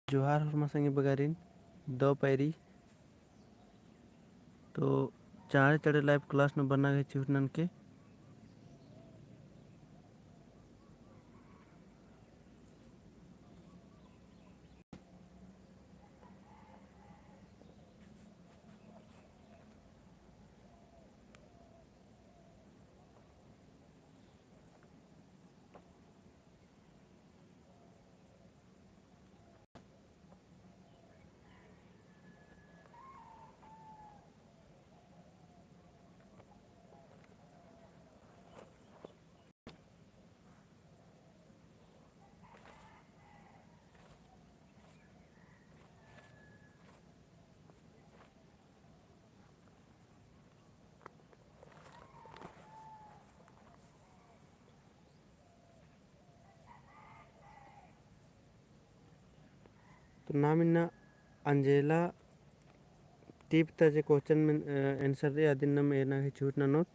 जोहार हरमा संगे बगारिन दो पैरी तो चार चढ़े लाइव क्लास न बना गए चूरनन के तो नाम इन्ना अंजेला टीप ताजे क्वेश्चन में आंसर रे आदिन नम एना है छूट ननोत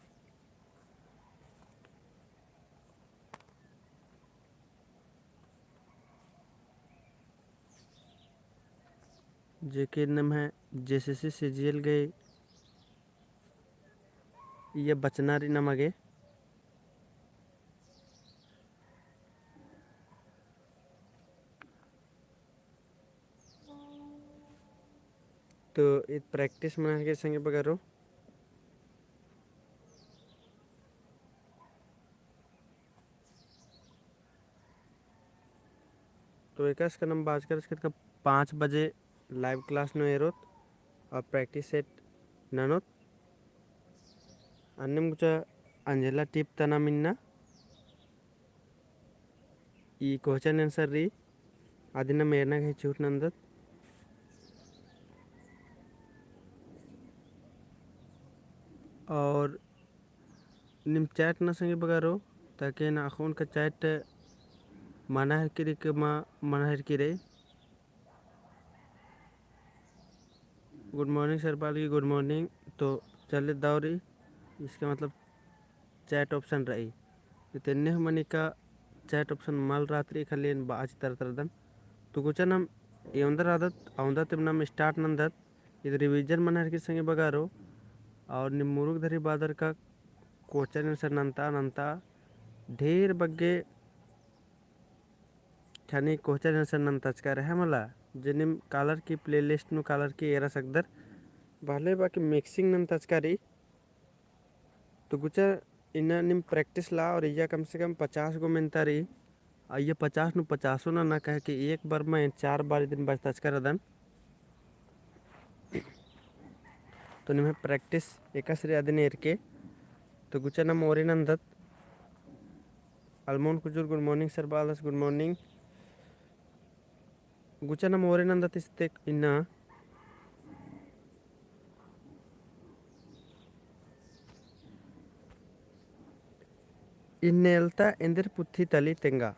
जेके नम है जेसीसी सीजीएल गए ये बचनारी नमगे तो इत प्रैक्टिस में के संगे बगारो तो एकास का नम बाज कर इसके 5 बजे लाइव क्लास नो एरोत और प्रैक्टिस सेट ननोत अन्य मुझे अंजेला टीप तना मिन्ना ई क्वेश्चन आंसर री आदिन नम एना है छूट नंदत और निम चैट न संगे बगारो ताकि ना अखोन का चैट माना है कि माना है कि रे गुड मॉर्निंग सरपाल की गुड मॉर्निंग तो चले दावरी इसका मतलब चैट ऑप्शन रही इतने मनी का चैट ऑप्शन माल रात्रि खाली बाज तरदन तो कुछ नम येंदर आदत औंदा तब नम स्टार्ट नंदत इधर रिवीजन मन हर के संगे बगारो और निमुरुग धरी बादर का क्वेश्चन आंसर नंता नंता ढेर बग्गे छानी क्वेश्चन आंसर नंताच का रहे मला जिनिम कलर की प्लेलिस्ट नु कलर की एरा सकदर भले बाकी मिक्सिंग नंताच करी तो कुछ इन्ना निम प्रैक्टिस ला और ये कम से कम 50 गो मिनता रही ये 50 नु 50 ना कहे कि एक बार में 4 बार दिन बचता कर दन तो निम प्रैक्टिस एक आदिन एर के तो कुछ ना मोरी नंदत Almon Kujur good morning sir बालस गुड मॉर्निंग कुछ ना मोरी नंदत इस्ते इन्ना इन्नेलता इंदिर पुथी तली तेंगा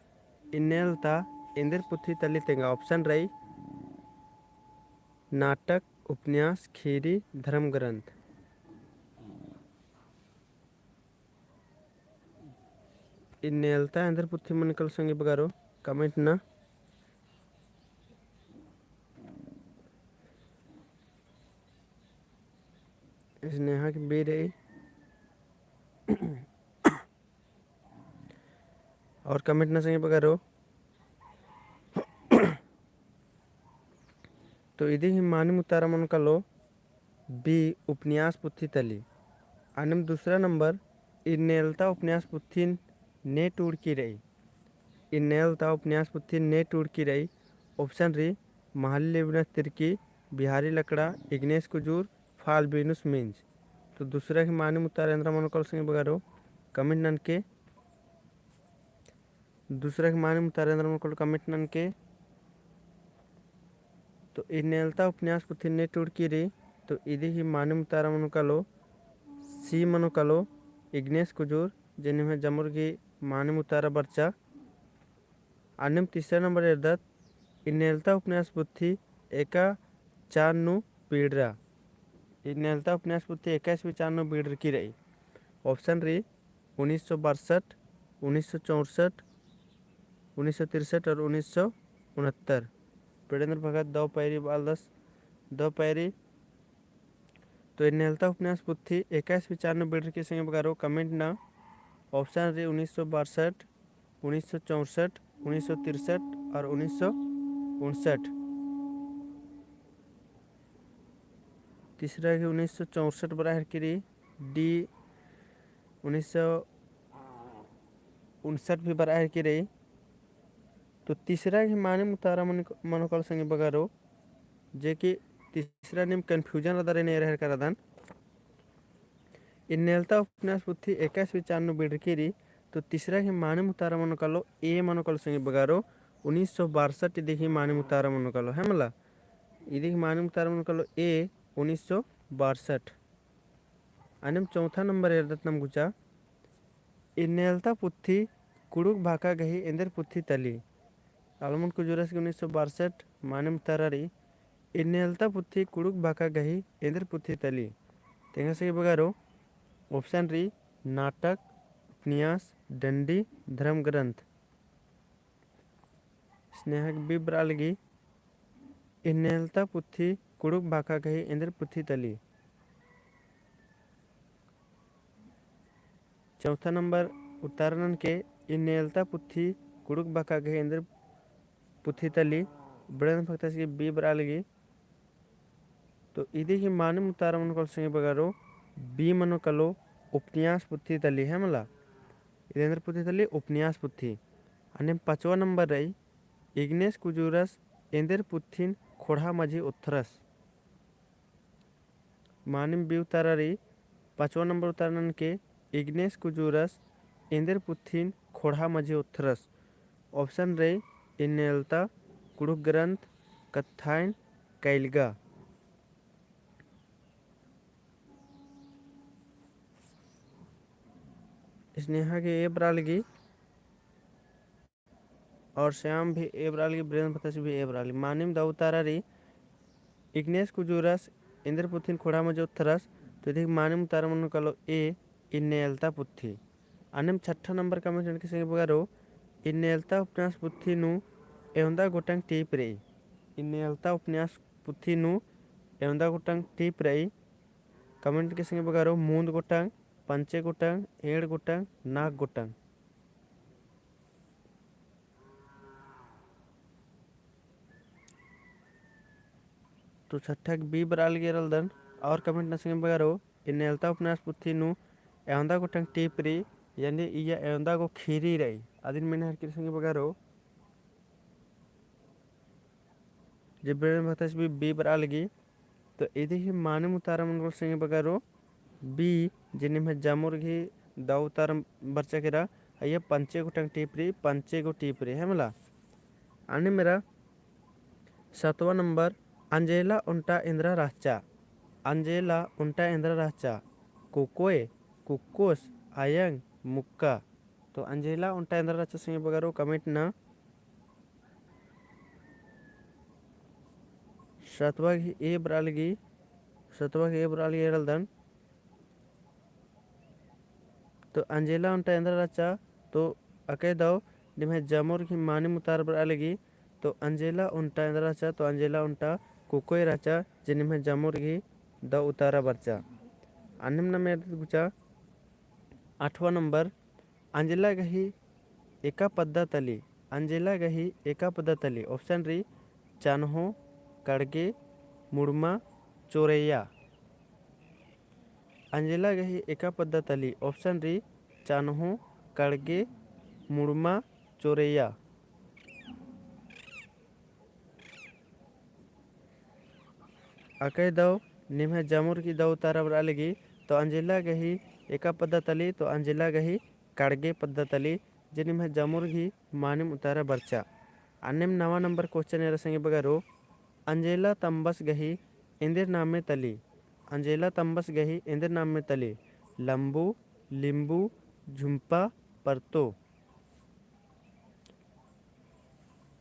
इन्नेलता इंदिर पुथी तली तेंगा ऑप्शन रही नाटक उपन्यास खीरी धर्म ग्रंथ इन्नेलता इंदिर पुथी मन कल संगे बगारो कमेंट ना स्नेहा की बी रही और कमेंट ना संगे बगारो तो इधे ही मानी मुतारा मन कलो बी उपन्यास पुथी तली अनम दूसरा नंबर इन्नेलता उपन्यास पुथी ने टूड़ की रही इन्नेलता उपन्यास पुथी ने टूड़ की रही ऑप्शन री महल्ली लेविना तिर्की बिहारी लकड़ा इग्नेश कुजूर फाल बीनुस मिंज तो दूसरा के मानी मुतारेंद्र मनोकल सिंह बगारो कमेंट नन के दूसरा के मानी मुतारेंद्र मनोकल कमेंट नन के तो इन्नेलता उपन्यास पुथी ने टूड़ की रही तो इधे ही मानी मुतारा मनोकलो सी मनोकलो इग्नेश कुजूर जिन्हें जमुर की मानी मुतारा बर्चा अन्यम तीसरा नंबर एर्दत इन्नेलता उपन्यास पुथी एका चारनु पीड़रा इन्नेलता उपन्यास पुथी 21वीं चारनु पीड़र की रही ऑप्शन री 1962 1964 1963 और 1969 प्रेमेंद्र भगत दो पैरी बालदास दो पैरी। तो नेलता उपन्यास पुथी 21-95 बिल्डर के संगे बगारो कमेंट ना ऑप्शन रे 1962, 1964, 1963 और 1959। तीसरा के 1964 बराबर की डी 1959 भी बराबर की रही। तो तीसरा के माने मुतारा मनोकल संगे बगारो जे कि तीसरा नेम कन्फ्यूजन अदारे नहीं रह करदान इन्नेलता उपन्यास पुथी 21-95 बिल्डर की। तो तीसरा के माने मुतारा मनोकलो ए मनोकल संगे बगारो 1962 देखी माने मुतारा मनोकलो है मला इदी माने मुतारा मनोकलो ए 1962। आणि चौथा नंबर एरदत्नम गुचा इन्नेलता पुथी कुड़ुक भाका गही इंदर पुथी तली आलमन कुजुरस के 1962 माने मुतारारी इन्नेलता पुथी कुड़ुक भाका गही इंदर पुथी तली तेंगा से बगारो ऑप्शन री नाटक उपन्यास दंडी धर्म ग्रंथ। स्नेहक बिब्रालगी इन्नेलता पुथी कुड़ुक भाका गही इंदर पुथी तली। चौथा नंबर उतारन के इन्नेलता पुथी कुड़ुक भाका गही इंदर पुथी तली बड़न फक्त की बिब्रालगी। तो इदी की माने मुतारा मनोकल संगे बगारो बी मनोकलो उपन्यास पुथी तली है मला इधर पुथी तली उपन्यास पुथी। आणि 5वां नंबर रही इग्नेस कुजुरस इंदर पुथीन खोड़ा माझी उत्थरस मानिम बी उतारा रही 5वां नंबर उतारन के इग्नेस कुजुरस इंदर पुथीन खोड़ा माझी उत्थरस। ऑप्शन रही इन्नेलता कुड़ुक ग्रंथ कथाइन कैलगा। स्नेहा के ए बरालगी और श्याम भी ए बरालगी ब्रेन पतस भी ए बरालगी मानिम दाउतारा री इग्नेस कुजुरस इंदर पुथीन खोड़ा मजो थरस। तो यदि मानिम तारा मन कलो ए इन्नेलता पुथी। अनिम 6ठा नंबर कमेंट के संगे बगारो इन्नेलता उपन्यास पुथी नु एवंदा गोटंग टीप रे इन्नेलता उपन्यास पुथी नु एवंदा गोटंग टीप रे कमेंट के संगे बगारो मूंद गोटंग पंचे गोटंग एड़ गोटंग नाग गोटंग। तो छठा बी बराल गेरल दन और कमेंट न संगे बगारो इन्नेलता उपन्यास पुथी नु एवंदा गोटंग टीप रे यानी इया एवंदा गो खीरी रही आदिन मैंने हर के संगे बगारो जिब्रेन भतस भी बी बरालगी। तो इदी ही माने मुतारा मन संगे बगारो बी जिन्हें में जामुर घी दाउ तार बर्चा केरा ये पंचे गोटंग टीपरी पंचे गो टीपरी है मला। आने मेरा 7वां नंबर अंजेला उल्टा इंद्रा राचा अंजेला उल्टा इंद्रा राचा कुकोए कुकोस आयंग मुक्का। तो अंजेला उल्टा इंद्रा राचा संगे बगारो कमेंट ना 7वां की ए बरालगी 7वां की ए बरालगी एरलदन। तो अंजेला उल्टा इंद्रा राचा तो अके दाओ जिम्हे जामुर की मानी मुतार बरालगी। तो अंजेला उल्टा इंद्रा राचा तो अंजेला उल्टा कुकोई राचा जिन्हें जामुर की द उतारा बर्चा। अन्यम न मेरे गुचा 8वां नंबर अंजेला गही एका पद्दा तली अंजेला गही एका पद्दा तली। ऑप्शन री चानहो कड़गे मुड़मा चोरैया अंजेला गही एका पद्दा तली। ऑप्शन री चानहो कड़गे मुड़मा चोरैया। अकई दाव निम्हे जामुर की दाव तारा बरालगी। तो अंजेला गही एका पद्दा तली तो अंजेला गही कड़गे पद्दा तली जिन्हें जामुर की मानिम उतारा बर्चा। अन्यम 9वां नंबर क्वेश्चन एरा संगे बगारो अंजेला तंबस गही इंदिर नाम में तली अंजेला तंबस गही इंदिर नाम में तली लंबू लिंबू झुम्पा परतो।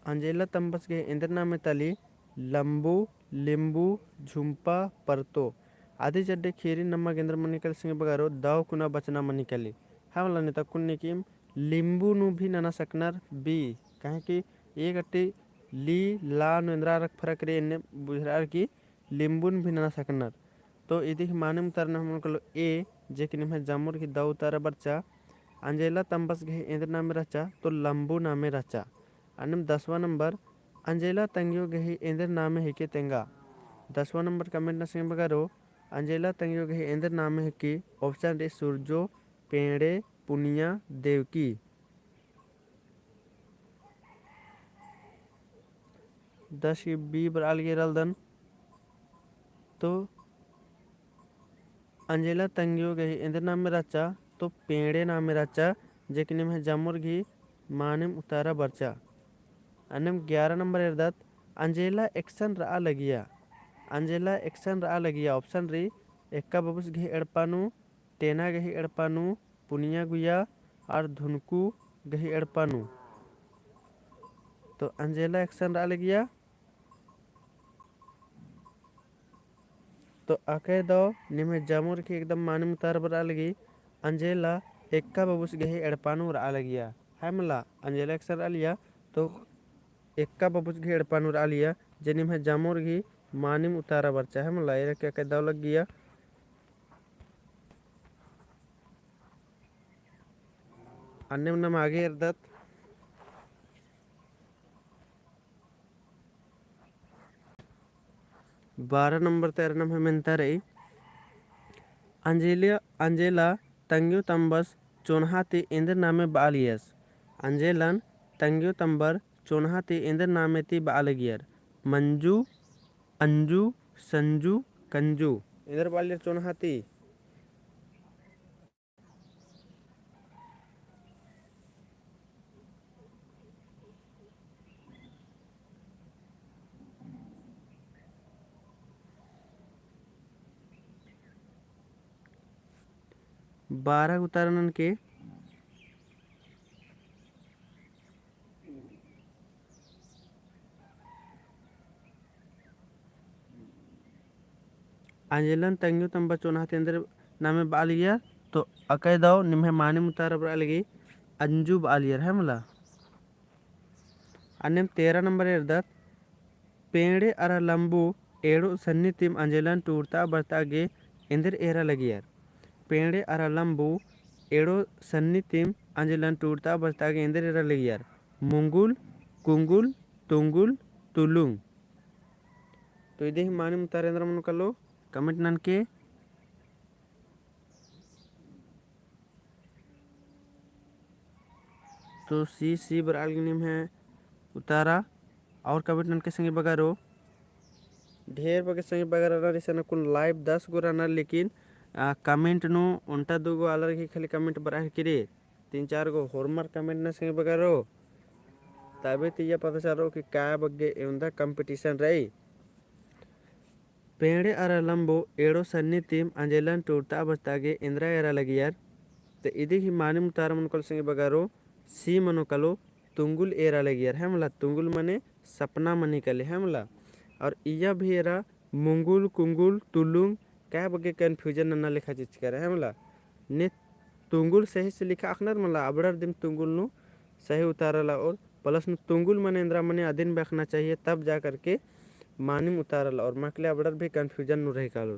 अंजेला तंबस गही इंदिर नाम में तली लंबू लिंबू झुम्पा परतो आदि चड्डे खीरी नम्मा गेंद्र मनिकल सिंह बगारो दाव कुना बचना मनिकली हाँ वाला नेता कुन्नी की लिंबू नु भी नना सकनार बी कहे कि एक अट्टी ली ला नुंद्रा रख फरक रे इन्ने बुझरार की लिंबुन भी ना सकनर। तो इदी माने उतारना हम कलो ए जे कि निम जामुर की दाउ उतारा बच्चा अंजेला तंबस घे इंद्र नामे रचा तो लंबू नामे रचा। अनम 10वां नंबर अंजेला तंगियो गही इंद्र नामे हिके तेंगा। 10वां नंबर कमेंट न सिंह बगारो अंजेला तंगियो गही इंद्र नामे हिकी ऑप्शन रे सूरजो पेड़े पुनिया देवकी। 10 की बी बराल के रलदन तो अंजेला तंगियो गही इंद्र नामे रचा तो पेड़े नामे रचा जेकि निम जामुर घी मानिम उतारा बरचा। अनम 11 नंबर इरदत अंजेला एक्शन रा लगिया। अंजेला एक्शन रा लगिया ऑप्शन री एक्का बबुस घी एड़पानु टेना गही एड़पानु पुनिया गुया और धुनकू गही एड़पानु। तो अंजेला एक्शन रा लगिया तो आके दो निमे जामुर की एकदम माने मुतार बर लगी अंजेला एक्का बबुस गही एड़पानु रा लगिया है मला अंजेला एक्शन आलिया तो एक्का बबुस घी एड़पानु रा लिया जे निमे जामुर घी मानिम उतारा बरचा है मला ये क्या दाव लग गया। अन्य नम आगे इरदत 12 नंबर तेरा नम है मिनता रही अंजेला तंग्यो तंबस चोनहाती इंद्र नामे बालियस। अंजेलन तंग्यो तंबर चोनहाती इंद्र नामे ती बालगियर मंजू अंजू संजू कंजू इंद्र बालियर चोनहाती। बारह उतारन के अंजेलन तंग्यो तंबर चोनहाती इंद्र नामे बालियर तो अकय दाव निम्हे माने मुतारा बर लगी अंजू बालियर है मला। अन्य 13 नंबर इरदत पेड़े अरा लंबू एड़ो सन्नी तिम अंजेलन टूरता बरता गे इंद्र एरा लगियर। पेड़े अरा लंबू एड़ो सन्नी तिम अंजेलन टूरता बरता गे इंद्र एरा लगियर मुंगुल कुंगुल तुंगुल तुलुंग। तो इदे ही माने मुतारेंद्र मन कलो कमेंट नन के तो सी बराल निम है उतारा और कमेंट नन के संगे बगारो ढेर बगे संगे बगारा रिसन कुल लाइव 10 गो रनर लेकिन कमेंट नु उनटा दुगो अलग ही खाली कमेंट बरा किरे 3-4 गो होरमर कमेंट न संगे बगारो तबे तिया पता चलो कि क्या बगे एवंदा कंपटीशन रही। पेड़े अरा लंबो एड़ो सन्नी टीम अंजेलन टूटता बस्तागे इंद्रा एरा लगियार तो इदी ही माने मुतारा मन कल संगे बगारो सी मनो कलो तुंगुल एरा लगियार है मला तुंगुल मने सपना मनी कले है मला और इया भी एरा मुंगुल कुंगुल तुलुंग क्या बगे कन्फ्यूजन न लिखा चीज करे है मला ने तुंगुल सही से लिखा अखनर मला अबड़र दिन तुंगुल नु सही उतारला और प्लस नु तुंगुल मने इंद्रा मने अधीन बैठना चाहिए तब जा करके मानिम उतारला और मकले अबड़र भी कन्फ्यूजन नु रही कालो।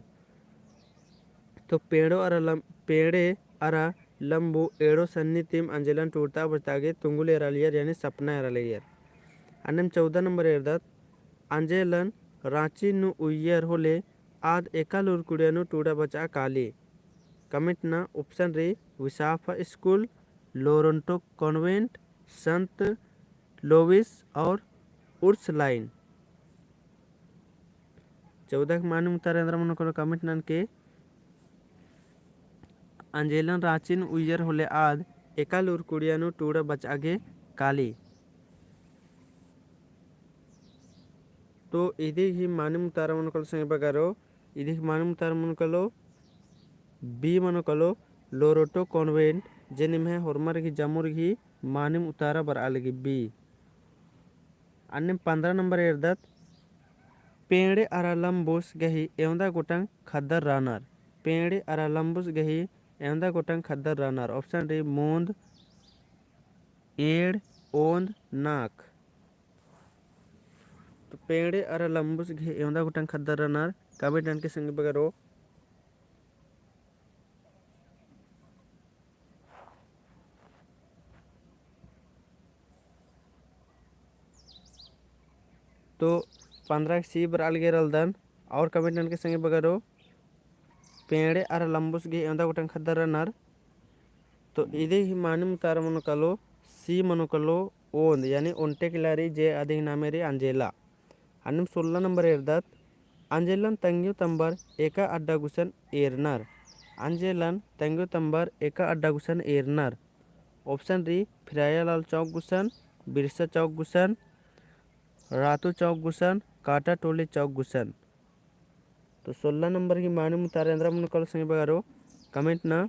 तो पेड़े अरा लंबू एड़ो सन्नी टीम अंजेलन टूटता बचतागे तुंगुल एरा लियर यानी सपना एरा लियर। अन्यम 14 नंबर एरदत अंजेलन रांची नु उयर होले आद एकाल उरकुड़ियानु टूड़ा बचा काली। कमेंट ना ऑप्शन रे विसाफा स्कूल लोरंटो कॉन्वेंट संत लोविस और उर्स लाइन। 14 के माने मुतारेंद्र मन को कमेंट नन के अंजेलन रांची नु उयर होले आद एकाल उरकुड़ियानु टूड़ा बचागे काली। तो इदी ही माने मुतारा मन कल संगे बगारो इदी माने मुतारा मन कलो बी मन कलो लोरोटो कॉन्वेंट जेने में होरमर की जामुर की माने मुतारा बर आलगी बी। अन्य 15 नंबर एरदत पेड़े अरा लंबुस गही एवंदा गोटंग खद्दर रानर पेड़े अरा लंबुस गही एवंदा गोटंग खद्दर रानर ऑप्शन रे मोंद एड़ ओंद नाक। पेड़े अरे लंबुस घे एवदा गुटन खद्दर रनार काबे डन के संग बगरो तो 15 सी बर अलगे रलदन और काबे डन के संग बगरो पेड़े अरे लंबुस घे एवदा गुटन खद्दर रनार तो इदे ही माने मुतार मनुकलो सी मनुकलो ओंद यानी ओंटे किलारी जे अधिक नामेरी अंजेला अन्नम 16 नंबर एर्दात अंजेलन तंग्यू तंबर एका अड्डा गुसन एरनार अंजेलन तंग्यू तंबर एका अड्डा गुसन एरनार ऑप्शन री फिरायालाल चौक गुसन बिरसा चौक गुसन रातू चौक गुसन काटा टोली चौक गुसन तो 16 नंबर की माने मुतारेंद्र मनुकल संग बगारो कमेंट ना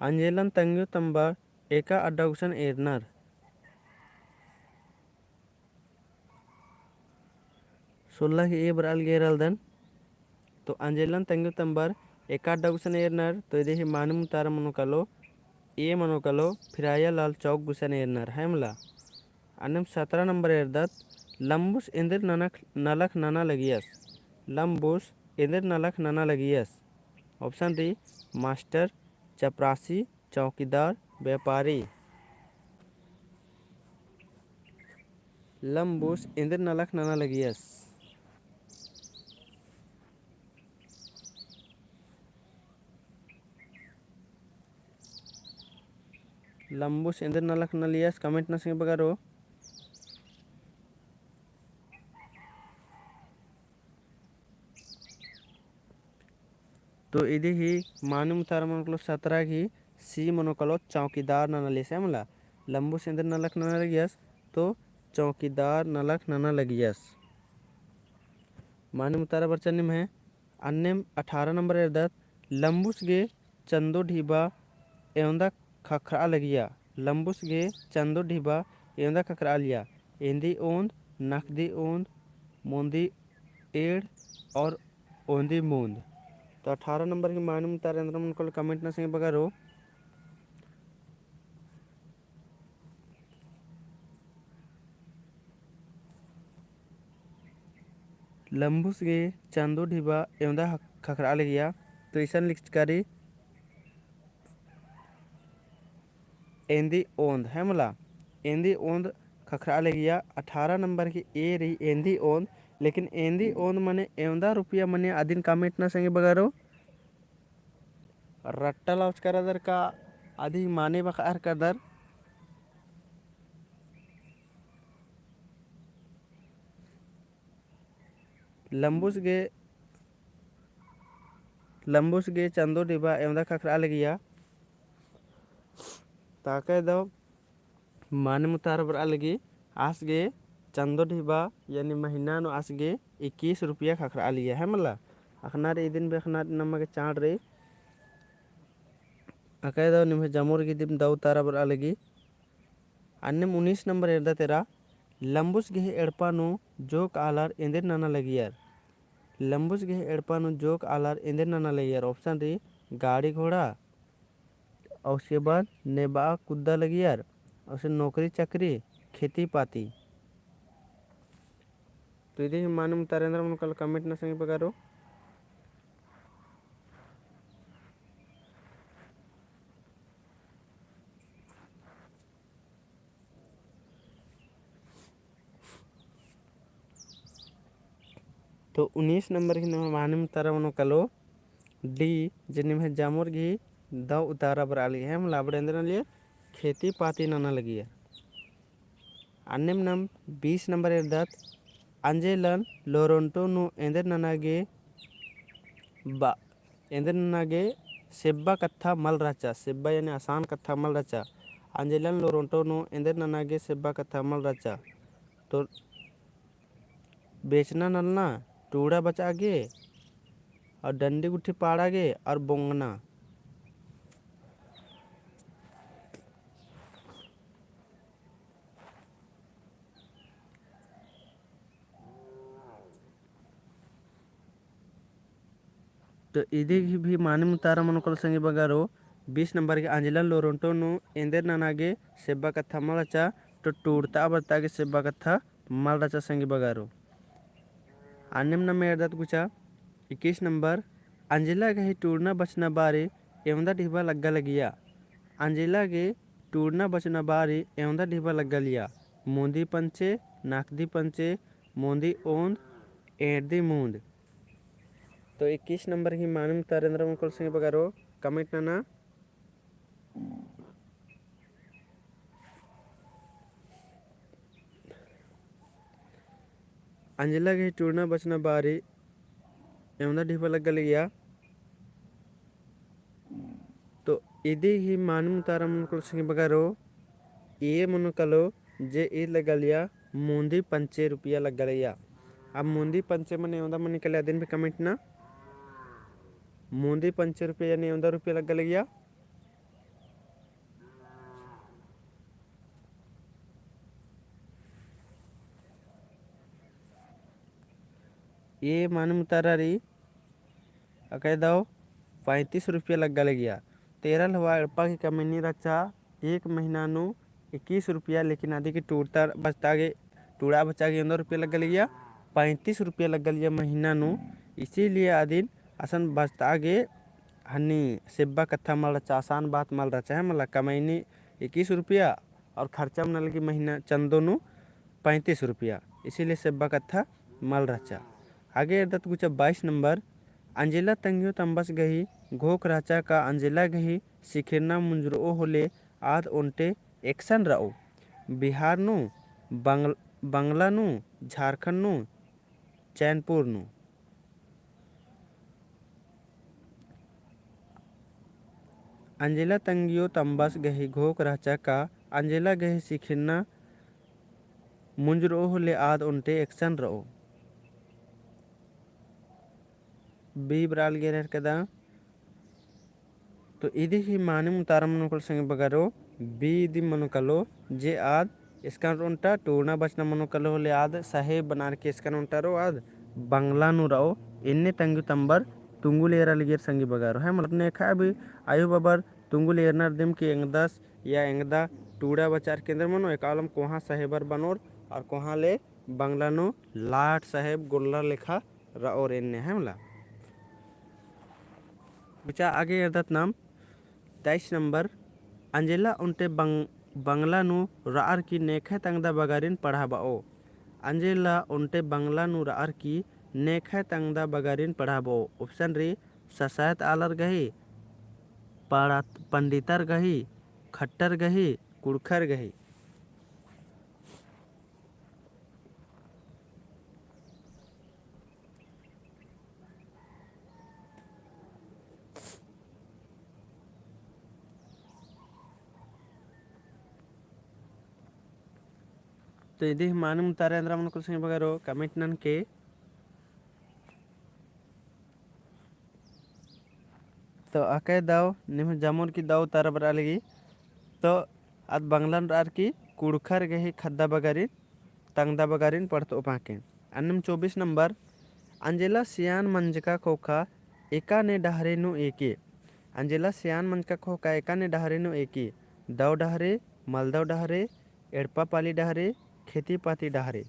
अंजेलन तंग्यू तंबर एका अड्डा गुसन एरनार 16 की ए बराल गेरलदन तो अंजेलन तंग्यू तंबर एका अड्डा गुसन एरनार तो इदे ही माने मुतार मनुकलो ए मनुकलो फिराया लाल चौक गुसन एरनार है मला अन्नम 17 नंबर एरदत लंबुस इंदर नलख नाना लगियस लंबुस इंदर नलख नाना लगियस ऑप्शन डी मास्टर चपरासी चौकीदार व्यापारी लंबुस इंदर नलख नाना लगियस लंबुस इंदर नलख नलियस कमेंट ना संग बगारो तो इधे ही मानु मुतार मनकलो 17 की सी मनोकलो चौकीदार ननलिस है मला लंबू सेंदर नलक नना लगियस तो चौकीदार नलक नना लगियस मानु मुतारा बरचनिम है अन्यम 18 नंबर एरदत लंबुस गे चंदो ढीबा एवंदा खखरा लगिया लंबुस गे चंदो ढीबा एवंदा खखरा लिया एंदी ओंद नकदी ओंद मोंदी एड़ और ओंदी मूंद तो 18 नंबर की माने मुतारेंद्र उनको कमेंट ना संग बगारो लंबुस गे चांदो ढीबा एवंदा खखरा लगिया तो ईसन लिखकारी एंदी ओंद है मला एंदी ओंद खखरा लगिया 18 नंबर की ए रही एंदी ओंद लेकिन एंदी ओंद मने एवंदा रुपया मने आदिन कमेंट ना संगे बगारो रट्टा लाउच करदर का आदि माने बकार करदर लंबुस गे चंदो डिबा एवंदा खखरा लगिया ताके दो माने मुतार बर लगी आस गे चंदो ढीबा यानी महीना नो आस गे 21 रुपया खखरा लिया है मला अखनार ए दिन बेखनार नमक चाड़ रे अकय दो निमे जमोर की दिन दाउ तारा बर लगी अन्य 19 नंबर एरदा तेरा लंबुस गे एड़पानु जोक आलार इंदर नाना लगियार लंबुस गे एड़पानु जोक आलार इंदर नाना लगियार ऑप्शन डी गाड़ी घोड़ा और उसके बाद नेबा कुद्दा लगियार और उससे नौकरी चाकरी खेती पाती तो इधे माने मुतारेंद्र मन कल कमेंट ना संगे बगारो तो 19 नंबर की माने मुतारा मन कलो डी जिन्हें में जामुर घी दाव उतारा बर आली है मला बड़ेंद्र लिए खेती पाती नाना लगी है अन्यम नम 20 नंबर एरदात अंजेलन लोरोंटो नु एंदर ननागे बा एंदर ननागे सेब्बा कत्था मल राचा सेब्बा यानी आसान कत्था मल राचा अंजेलन लोरोंटो नु एंदर ननागे सेब्बा कत्था मल राचा तो बेचना नलना टूड़ा बचागे और डंडी गुट्ठी पाड़ागे और बोंगना तो इधे भी माने मुतारा मनोकल संगे बगारो 20 नंबर के अंजलन लोरोंटो नु एंदर ननागे सेब्बा कत्था मलचा तो टूड़ता बरता के सेब्बा कत्था mal raca sangi bagaro. Anem na merdat gucha 21 number Anjila गही टूरना बचना बारे एवंदा ढिबा लग्गा लगिया। अंजिला के टूरना बचना बारे एवंदा ढिबा लग्गा लिया। मूंदी पंचे नाकदी पंचे मूंदी ओंद एड़दी मूंद। तो 21 नंबर की मानम तारेंद्र मुकुल सिंह बगारो कमेंट ना अंजिला के टूरना बचना बारे एवंदा ढिबा लग्गा लिया। तो इदी ही मानम तारा मुकुल सिंह बगारो ये मनुकलो जे ई लगा लिया मूंदी 5 रुपया लगा लिया। अब मूंदी 5 मन एवंदा मन निकलिया दिन भी कमेंट ना मूंदी 5 रुपया यानी एवंदा रुपया लगा लिया। ये मानम तारा री कह दो 35 रुपया लगा गया। 13 हवा अड़पा की कमीनी रचा 1 महीना नु 21 रुपया लेकिन आदि की टूटता बचता गे टूड़ा बचा के अंदर रुपया लग लिया 35 रुपया लग लिया महीना नु। इसीलिए आदिन असन बचता गे हनी सेब्बा कत्था मल रचा आसान बात मल रचा है मतलब कमैनी 21 रुपया और खर्चा मन लगी महीना चंदो नु 35 रुपया इसीलिए सेब्बा कत्था मल रचा। आगे दत्त गुचा 22 नंबर अंजिला तंगियो तंबस गही घोक राचा का अंजिला गही सिखिरना मुंजरो होले आद ओंटे एक्शन रहो। बिहार नु बांग्ला नु झारखंड नु चैनपुर नु। अंजिला तंगियो तंबस गही घोक राचा का अंजिला गही सिखिरना मुंजरो होले आद ओंटे एक्शन रहो। बी ब्राल गेर कदा तो इदी ही माने मुतारम मनुकल संग बगारो बी दी मनुकलो जे आद इसका उनटा टूरना बचना मनुकलो ले आद साहेब बनार के इसका उनटा रो आद बांग्ला नु रहो इन्ने तंगु तंबर तुंगु लेरा लिगेर संगी बगारो है मतलब ने खा भी आयु बाबर तुंगु लेरनार दिम के एंगदास या एंगदा टूड़ा बचार केंद्र मनो एकालम कोहा साहेबर बनोर और कोहा ले बांग्ला नु लाट साहेब गोल्ला लेखा रओर इन्ने है मला बचा आगे अर्दत नाम 23 नंबर अंजिला उनटे बांग्ला नु रार की नेखे तंगदा बगारिन पढ़ाबाओ। अंजिला उनटे बांग्ला नु रार की नेखे तंगदा बगारिन पढ़ाबाओ। ऑप्शन रे ससायत आलर गही पंडितर गही खट्टर गही कुड़खर गही। तो इदी मानम तारेंद्र मन कुछ बगारो कमेंट नन के तो आके दाव निम जामुन की दाव तारा बरा लगी तो आज बांग्लान रार की कुड़खर गही खद्दा बगारिन तंगदा बगारिन पढ़तो पाके। अन्नम 24 नंबर अंजिला सियान मंजका खोखा एका ने डहरे नु एके। अंजिला सियान मंजका खोखा एका ने डहरे नु एके दाव डहरे मलदाव डहरे एड़पा पाली डहरे खेती पाती डहरे।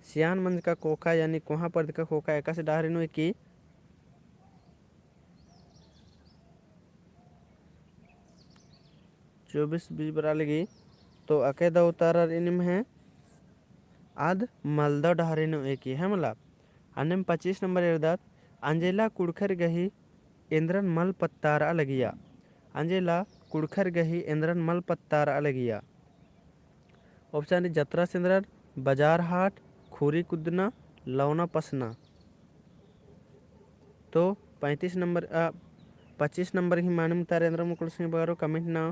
सियान मंज का कोखा यानी कोहा पर्द का खोखा एका से डहरे नु एकी 24 बीज बरा लगी तो अके दा उतारा इनम है आद मलदा डहरे नु एकी है मतलब। अन्नम 25 नंबर एरदात अंजिला कुड़खर गही इंद्रन मल पत्तारा लगिया। अंजिला कुड़खर गही इंद्रन मल पत्तारा लगिया। ऑप्शन जत्रा सिंद्रन बाजार हाट खूरी कुदना लौना पसना। तो 25 नंबर ही मानम तारेंद्र मुकुल सिंह बगारो कमेंट ना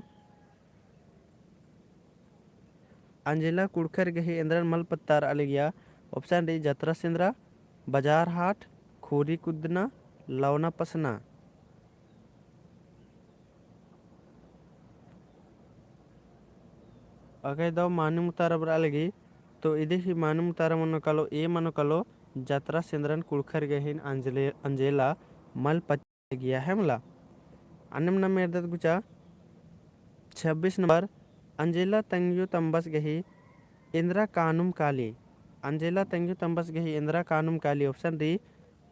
अंजिला कुड़खर गही इंद्रन मल पत्तारा लगिया। ऑप्शन डी जत्रा सिंद्रा बाजार हाट खूरी कुदना लौना पसना। अगर दो मानुम तारा बरा लगी तो इधे ही मानुम तारा मनो कलो ए मनो कलो जत्रा सिंद्रन कुड़खर गहीन अंजेला मल पत्ता गया है मला। अन्नम न मेरदत गुचा 26 नंबर अंजेला तंगियो तंबस गही इंदिरा कानूम काली अंजेला तंगु तंबस गही इंदिरा कानूम काली ऑप्शन डी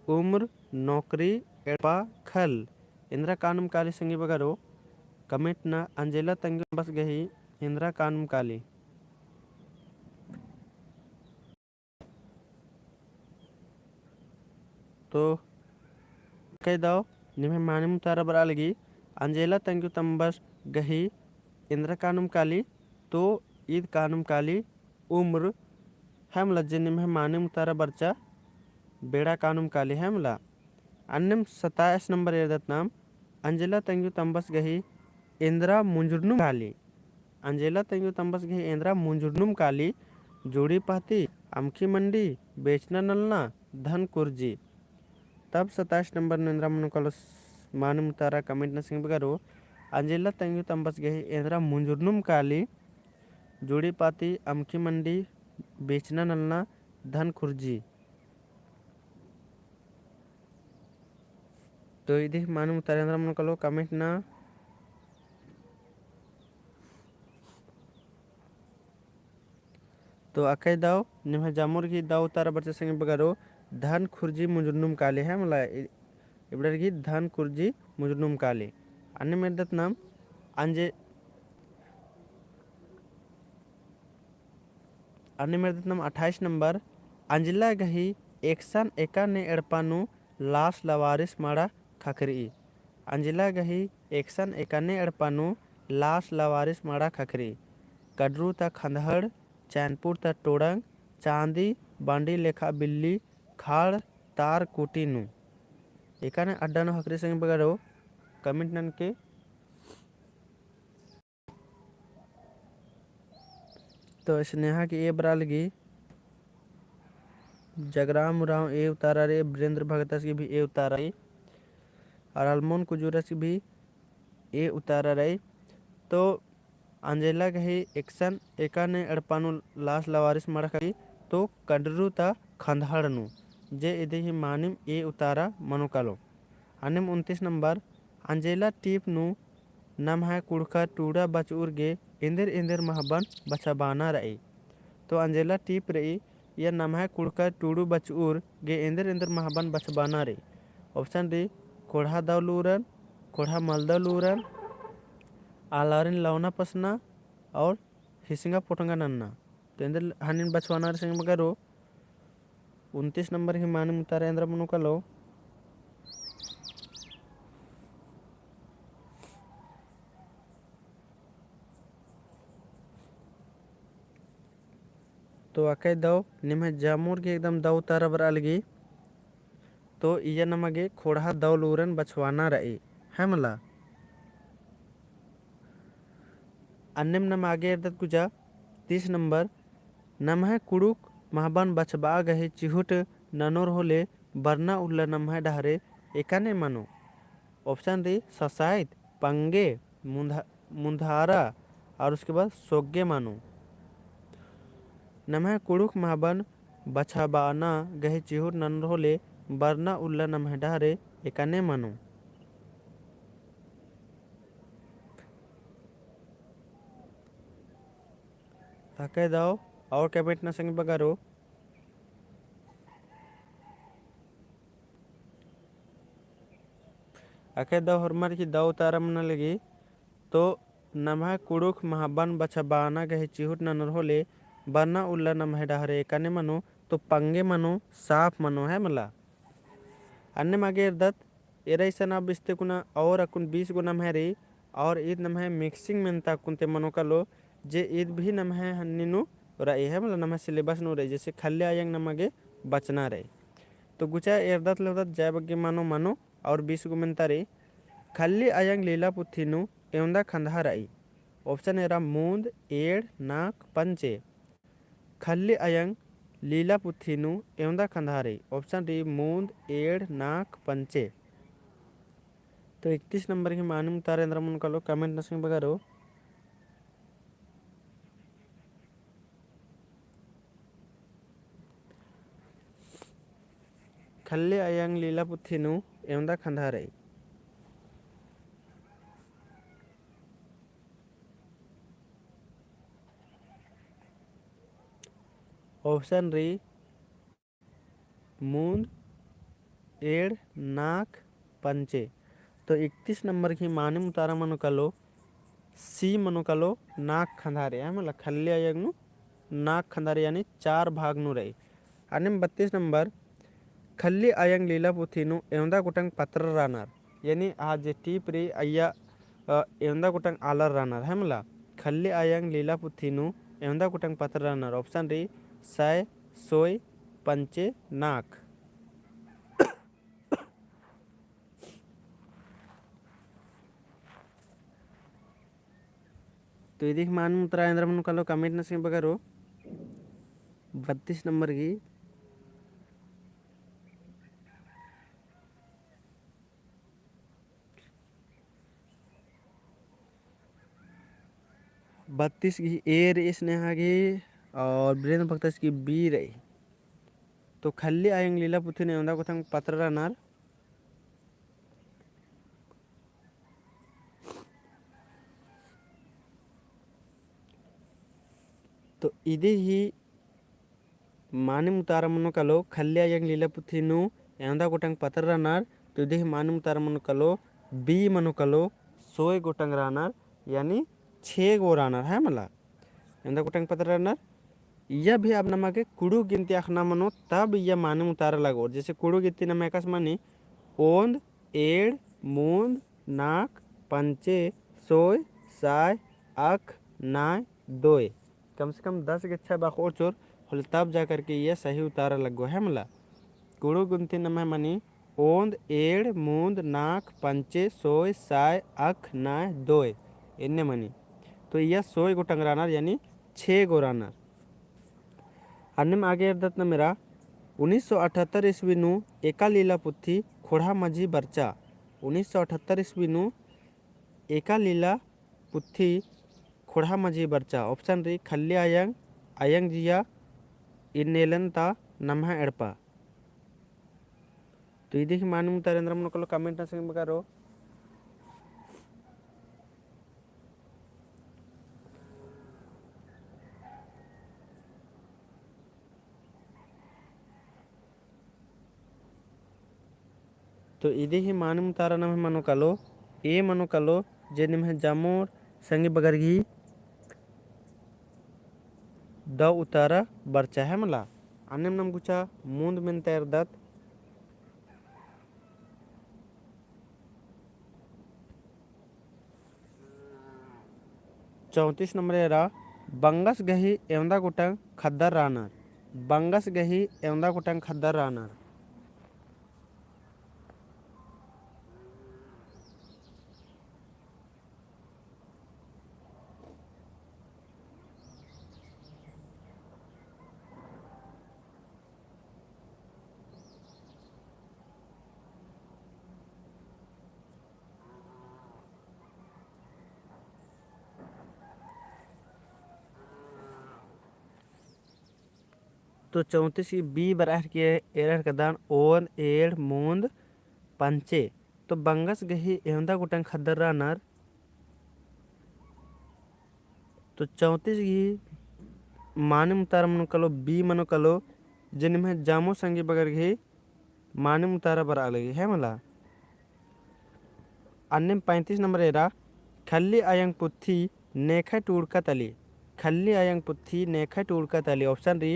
उम्र नौकरी एडपा खल इंदिरा कानूम काली संगी बगरो कमेंट ना अंजेला तंगु तंबस गही इंदिरा कानूम काली तो कह दो निम्हे मानिम तारा बरा लगी अंजेला तंगु तंबस गही इंदिरा कानूम काली तो ईद कानूम काली उम्र हमला जे निम्हे मानिम तारा बरचा बेड़ा कानूम काली हमला अन्यम 27 नंबर एरदत नाम अंजेला तंगु तंबस गही इंदिरा मुंजुर्नुम काली अंजेला तंगु तंबस गही इंदिरा मुंजुर्नुम काली जोड़ी पाती अमखी मंडी बेचना नलना धन कुर्जी तब 27 नंबर इंदिरा मनुकल मानुम तारा कमेंट न सिंह बगरो अंजेला तंगु तंबस गही इंदिरा मुंजुर्नुम काली जोड़ी पाती अमखी मंडी बेचना नलना धन खुर्जी तो इधे मानुम तारा इंदिरा मनुकल कमेंट ना तो अकई दाव निम्हे जामुर की दाव तारा बच्चे संगे बगरो धन खुर्जी मुजुर्नुम काले है मला इबडर की धन खुर्जी मुजुर्नुम काले अन्य मेरदत नाम अंजे अन्य मेरदत नाम 28 नंबर अंजला गही एकसन एका ने एड़पानु लाश लवारिस माड़ा खखरी अंजला गही एकसन एका ने एड़पानु लाश लवारिस माड़ा खखरी कड्रू ता खंदहड़ चैनपुर ता टोड़ंग चांदी बांडी लेखा बिल्ली खाड़ तार कुटीनु एकाने अड्डा नो हकरी संग बगरो कमेंट नन के तो स्नेहा की ए बरा लगी जगराम राव ए उतारा रे वीरेंद्र भगत की भी ए उतारा रे और अलमोन कुजूरस की भी ए उतारा रे तो अंजेला गही एक्शन एका ने अड़पानु लाश लवारिस मड़करी तो कड्रू ता खंदहड़नु जे इधे ही मानिम ए उतारा मनुकालो अनिम 29 नंबर अंजेला टीप नु नम है कुड़का टूड़ा बचूर गे इंदिर इंदिर महबन बचाबाना रही तो अंजेला टीप रही यह नम है कुड़का टूड़ू बचूर गे इंदिर इंदिर महबन बचबाना रही ऑप्शन डी कोढ़ा दौलूरन कोढ़ा मलदौलूरन आलारिन लवना पसना और हिसिंगा पोटंगा नन्ना तो इंदर हनिन बचवाना सिंह मगरो 29 नंबर ही मानी मुतारे इंद्र मनु का लो तो अकई दो निम्हे जामुर के एकदम दौ तारा बर अलगी तो इया नमगे खोड़ा दौलूरन बचवाना रही है मला अन्यम नम आगे अर्दत गुजा 30 नंबर नम है कुड़ुक महबन बचबा गहे चिहुट ननोर होले बरना उल्ला नम है डहरे एकाने मानो ऑप्शन दी ससाइत पंगे मुंधारा और उसके बाद सोगे मानो नम है कुड़ुक महबन बछबाना गहे चिहुट ननोर होले बरना उल्ला नम है डहरे एकाने मानो ताके दाओ और कैबिनेट ना संग बगारो अके दाओ हरमार की दाओ तारा मन लगी तो नमहा कुड़ुक महाबन बछबाना गहे चिहुट ननर होले बरना उल्ला नमहे डहरे एकाने मनो तो पंगे मनो साफ मनो है मला अन्य मागे दत एरैसा ना बिस्ते कुना और अकुन 20 गुना नमहे और ईद नमहे मिक्सिंग मेंता कुनते मनो कलो जे ईद भी नमहे हन्नीनु रही है मतलब नमहे सिलेबस नु रही जैसे खल्ले आयंग नमगे बचना रहे तो गुचा एरदत लदत जय बग्गे मानो मानो और 20 गो मेंता रे खल्ली आयंग लीला पुथिनु एवंदा खंधा रही ऑप्शन एरा मूंद एड़ नाक पंचे खल्ली आयंग लीला पुथिनु एवंदा खंधा रही ऑप्शन डी मूंद एड़ नाक पंचे तो 31 नंबर की मानूम तारेंद्र मन कलो कमेंट नसिंग बगारो खल्ले आयंग लीला पुथिनु एवंदा खंधा रही ऑप्शन री मूंद एड़ नाक पंचे। तो 31 नंबर की माने मुतारा मनो कलो सी मनो कलो नाक खंधारे मतलब खल्ली आयगनु नाक खंधारे यानी 4 भागनु रही। અને 32 नंबर खल्ली आयंग लीला पुथीनु एवंदा गुटंग पत्र रानार यानी आज जे टीप री अय्या एवंदा गुटंग आलर रानार है मला खल्ली आयंग लीला पुथीनु एवंदा गुटंग पत्र रानार। ऑप्शन री साय सोय पंचे नाक। तो इदी मान मुतरा इंद्र मन कलो कमेंट नसी बगरो 32 नंबर की 32 की ए रही स्नेहा की और वीरेंद्र भक्त की बी रही। तो खल्ली आयंग लीला पुथी ने उंदा कोथंग पत्र रानार तो इदे ही माने मुतारा मनो कलो खल्ली आयंग लीला पुथी नु एंदा गोटंग पत्र रानार। तो इदे ही माने मुतारा मनो कलो बी मनो कलो सोय गोटंग रानार यानी 6 गो रानार है मला एंदा गोटंग पत्र रानार। यह भी आप नमा के कुड़ू गिनती आखना मनो तब यह माने मुतारा लगो जैसे कुड़ू गिनती न मैकस मानी ओंद एड़ मूंद नाक पंचे सोय साय अख नाय दोय कम से कम 10 के अच्छा बाको चोर होले तब जा करके यह सही उतारा लगो है मला। कुड़ू गिनती न मैं मानी ओंद एड़ मूंद नाक पंचे सोय साय अख नाय दोय इन्ने मनी। तो यह सोय गो टंगरानार यानी 6 गो रानार। अन्य में आगे अर्दत न मेरा 1978 ईस्वी नु एका लीला पुथी खोड़ा मजी बर्चा 1978 ईस्वी नु एका लीला पुथी खोड़ा मजी बर्चा। ऑप्शन री खल्ली आयंग आयंग जिया इन्नेलंता नम्हा एड़पा। तो इदी की मानू तरेंद्र मन को कमेंट न संग करो। तो इदे ही मानम तारा नम मनो कलो ए मनो कलो जे निम जामोर संगे बगरगी द उतारा बर्चा है मला अन्यम नम गुचा मूंद में तैर दत 34 नंबर एरा बंगस गही एवंदा गुटंग खद्दर रानर बंगस गही एवंदा गुटंग खद्दर रानर। तो 34 की बी बराह के एरर कदान ओन एड़ मूंद पंचे। तो बंगस गही एवंदा गुटंग खद्दर रानर। तो 34 की माने मुतारा मनो कलो बी मनो कलो जिनमें जामो संगी बगर गही माने मुतारा बरा लगी है मला। अन्य 35 नंबर एरा खल्ली आयंग पुथी नेखा टूड़का तली खल्ली आयंग पुथी नेखा टूड़का तली। ऑप्शन री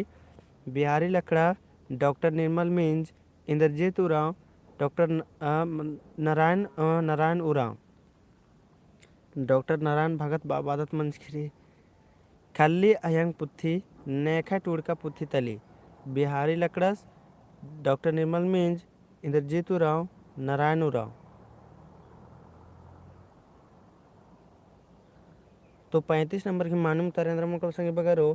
बिहारी लकड़ा डॉक्टर निर्मल मिंज इंद्रजीत उरांव डॉक्टर नारायण उरांव डॉक्टर नारायण भगत बाबादत मंजखिरी। खल्ली आयंग पुथी नेखा टूड़का पुथी तली बिहारी लकड़स डॉक्टर निर्मल मिंज इंद्रजीत उरांव नारायण उरांव। तो 35 नंबर की मानूम तरेंद्र मुकल संगे बगरो।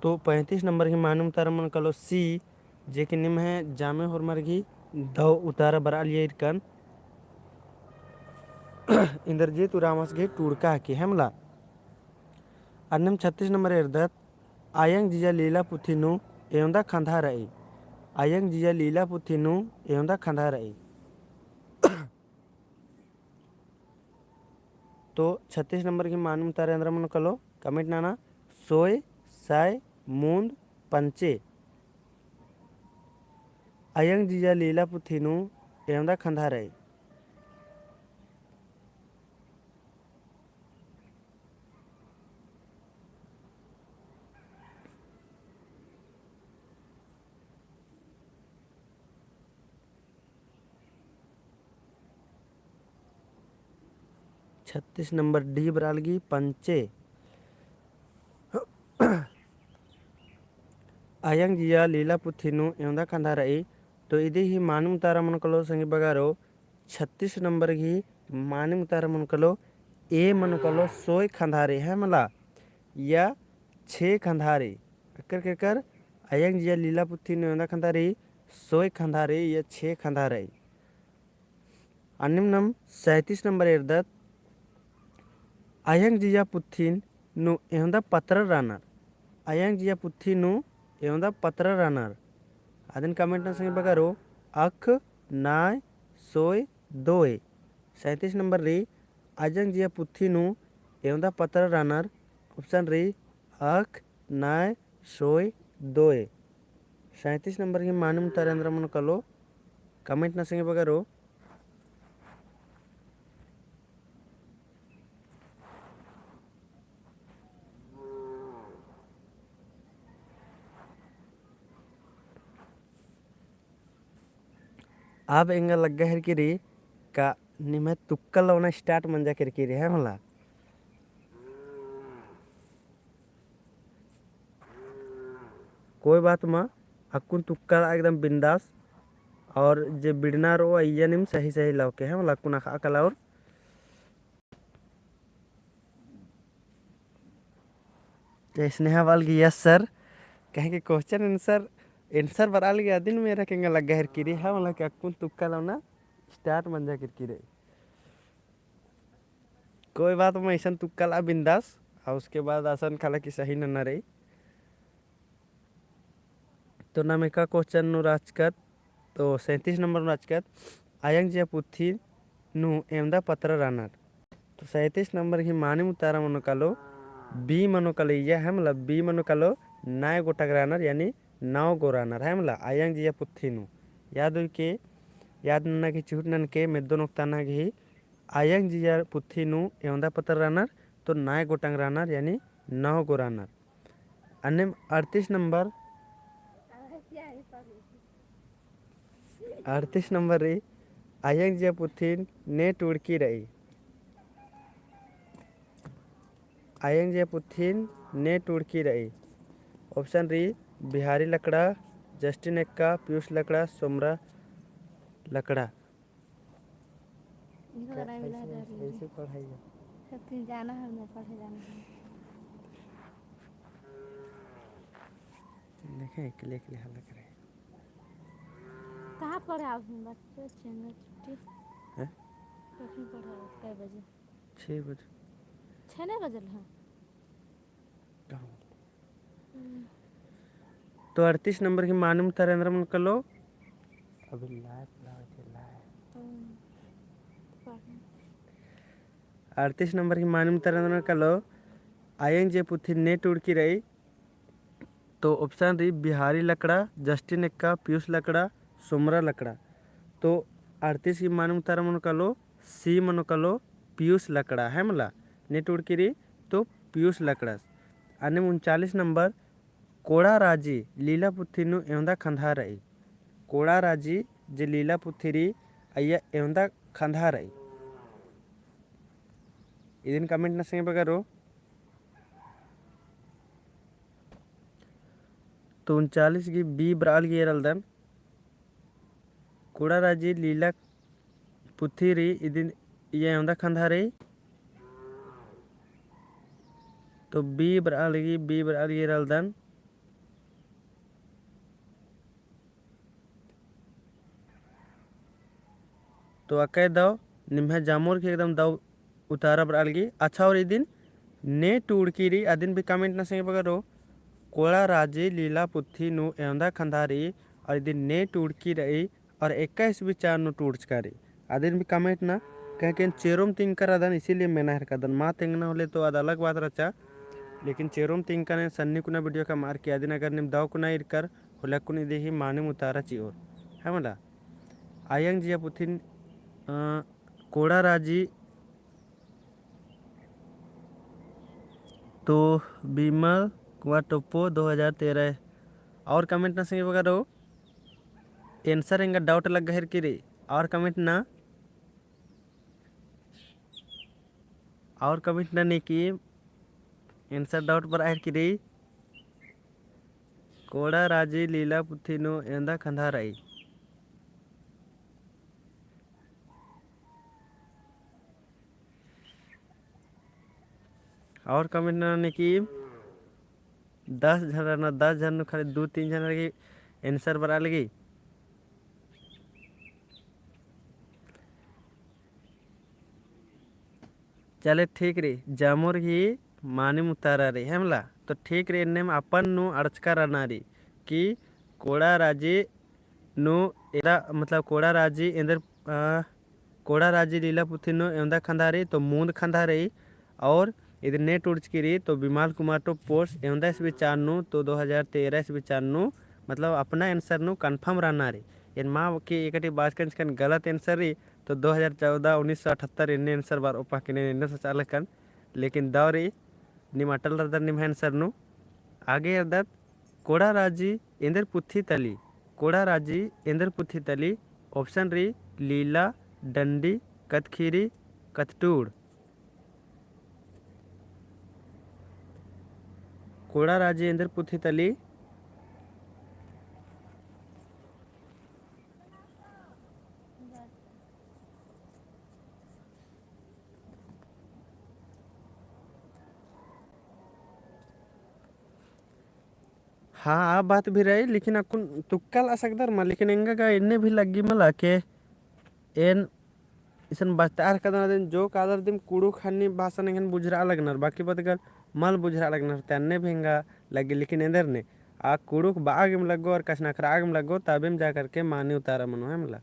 तो 35 नंबर की मानूम तारा मन कलो सी जे कि निम है जामे होर मरगी दो उतारा बरा लिए इरकन इंद्रजीत उरामस गे टूड़का की हमला। अन्यम 36 नंबर एरदत आयंग जिया लीला पुथिनु एवंदा खंधा रही आयंग जिया लीला पुथिनु एवंदा खंधा रही। तो 36 नंबर की मानूम तारे अंदर मन कलो कमेंट नाना सोय साय मूंद पंचे आयंग जिया लीला पुथीनु एवंदा खंधारई। छत्तीस नंबर डी बरालगी पंचे आयंग जिया लीला पुथीनु एवंदा खंधारई। तो इदी ही मानुम तारा मनकलो संगी बगारो 36 नंबर की मानुम तारा मनकलो ए मनकलो सोय खंधारे है मला या 6 खंधारे कर कर आयंग जिया लीला पुथीनु एवंदा खंधारे सोय खंधारे या 6 खंधारे। अन्निमनम 37 नंबर एर्दत आयंग जिया पुथीन नु एवंदा पत्र रानर आयंग जिया पुथीनु एवंदा पत्र रानर ಅದನ್ನ ಕಮೆಂಟ್ ಸಂಗಿ ಬಗಾರೋ ಅಖ ನಾಯ್ ಸೋಯ್ ದೋಯ್ 37 नंबर री आजंग जिया पुथीनु एवंदा पत्र रानर ऑप्शन री अख नाय सोय दोय 37 नंबर की मानुम तरेंद्र मन कलो कमेंट ना संगे बगारो। अब एंगा लग्गा है कि री का निमे तुक्कल लवना स्टार्ट मंजा कर की रे है मला कोई बात मा अकुन तुक्कल एकदम बिंदास और जे बिड़ना रो आइया निम सही सही लाव के है मला अकुन अकल और स्नेहा वाल की यस सर कहे कि क्वेश्चन आंसर बराल गया दिन मेरा केंगा लग्गा है कि रे है मला के अकुन तुक्कल लवना स्टार्ट मंजा कर की रे कोई बात में ऐसा तुक्कल बिंदास और उसके बाद आसन खाला की सही न रही। तो नाम का क्वेश्चन नु राजकत तो 37 नंबर राजकत आयंग जिया पुथी नु एमदा पत्र रानर। तो 37 नंबर की मानी मुतारा मनोकालो बी मनोकालो या है मतलब बी मनोकालो नाय गोटक रानर यानी 9 गो रानर है मतलब आयंग जिया पुथी नु याद हुई के याद नन्ना की चूट नन के मेदो नोक्ताना की आयंग जिया पुथी नु एवंदा पत्र रानर तो नाय गोटंग रानर यानी 9 गो रानर। अन्य 38 नंबर रे आयंग जिया पुथी ने टुड़की रही आयंग जिया पुथी ने टुड़की रही ऑप्शन री बिहारी लकड़ा जस्टिन एक्का पीयूष लकड़ा सोमरा लकड़ा ऐसे पढ़ाई जाना है मैं पढ़े जाना है देखें के लिए हाल लग रहा है कहाँ पढ़े आप बच्चे छुट्टी हैं कहीं पढ़े कै बजे 6 बजे 6 बजे है तो 38 नंबर की मानुम तरेंद्र मन कलो अभी लाइव 38 नंबर की मानुम तरेंद्र मन कलो आयंग जे पुथी ने टुड़की रही तो ऑप्शन री बिहारी लकड़ा जस्टिन एक्का पीयूष लकड़ा सोमरा लकड़ा। तो 38 की मानुम तारा मन कलो सी मन कलो पीयूष लकड़ा है मला ने टुड़की रही तो पीयूष लकड़ा। अन्य 39 नंबर कोड़ा राजी लीला पुथी नु एवंदा खंधा रही कोड़ा राजी जे लीला पुथी री अय्या एवंदा खंधा रही इदिन कमेंट ना संगे बगारो। तो 39 की बी ब्राल की रलदन कोड़ा राजी लीला पुथी री इदिन ये एवंदा खंधा रही तो बी ब्राल की रलदन तो अकय दाव निम्हे जामोर के एकदम दाव उतारा बरालगी अच्छा और दिन ने टूड़की री अदिन भी कमेंट ना संगे बगरो कोड़ा राजे लीला पुथी नु एवंदा खंधारी और दिन ने टूड़की रही और 21 भी 4 नु टूड़चकारी अदिन भी कमेंट ना कह के चेरोम तिंग कर अदन इसीलिए मैंने हर कदन माँ तिंग ना होले तो अद अलग बात रचा लेकिन चेरोम तिंकाने सन्नी कुना वीडियो का मार किया दिन अगर निम दाव कुना इरकर हुलक कुनी देही माने मुतारा चिओर है मला आयंग जिया पुथिन कोड़ा राजी तो बीमल कुआ टोप्पो 2013 और कमेंट ना संगे वगैरह आंसर इंगा डाउट लग गहर की रे और कमेंट ना नहीं की आंसर डाउट पर आहर की रे कोड़ा राजी लीला पुथिनो एंदा खंधाराई और कमेंट ना की 10 जन खाली 2-3 जन की आंसर बरा लगी चले ठीक रे जामोर ही माने मुतारा रे हेमला तो ठीक रे नेम अपन नु अड़चका रहना रे कि कोड़ा राजी नु एरा मतलब कोड़ा राजी इंदर कोड़ा राजी लीला पुथी नु एंदा खंधारी तो मूंद खंधारी और इधर नेट उड़चकी री तो बिमाल कुमार तो पोस्ट एंदा इस विचारनु तो 2013 इस विचारनु मतलब अपना आंसर नु कंफर्म रहना रे इन माँ की एकटी बात कन गलत आंसर री तो 2014 1978 इन्ने आंसर बार ओपा किने इन्ने सोचाल कन लेकिन दौरी निम अटल रदर निम आंसर नु आगे अदत कोड़ा राजी इंदर पुथी तली कोड़ा राजी इंदर पुथी तली ऑप्शन री लीला डंडी कतखीरी कतटूड़ कोड़ा राजी इंदर पुथी तली हाँ आप बात भी रही लेकिन अकुन तुक्कल आ सकदर मा लेकिन एंगा का इन्ने भी लगी मला के एन इसन बस्तार कदना दिन जो कादर दिन कुड़ू खानी भाषा नेगन बुझरा लगनर बाकी बतकर मल बुझरा लगनर तन्ने भेंगा लगी लेकिन इंदर ने आ कुड़ू बाग में लगो और कशनखराग में लगो तबे में जा करके माने उतारा मनो है मला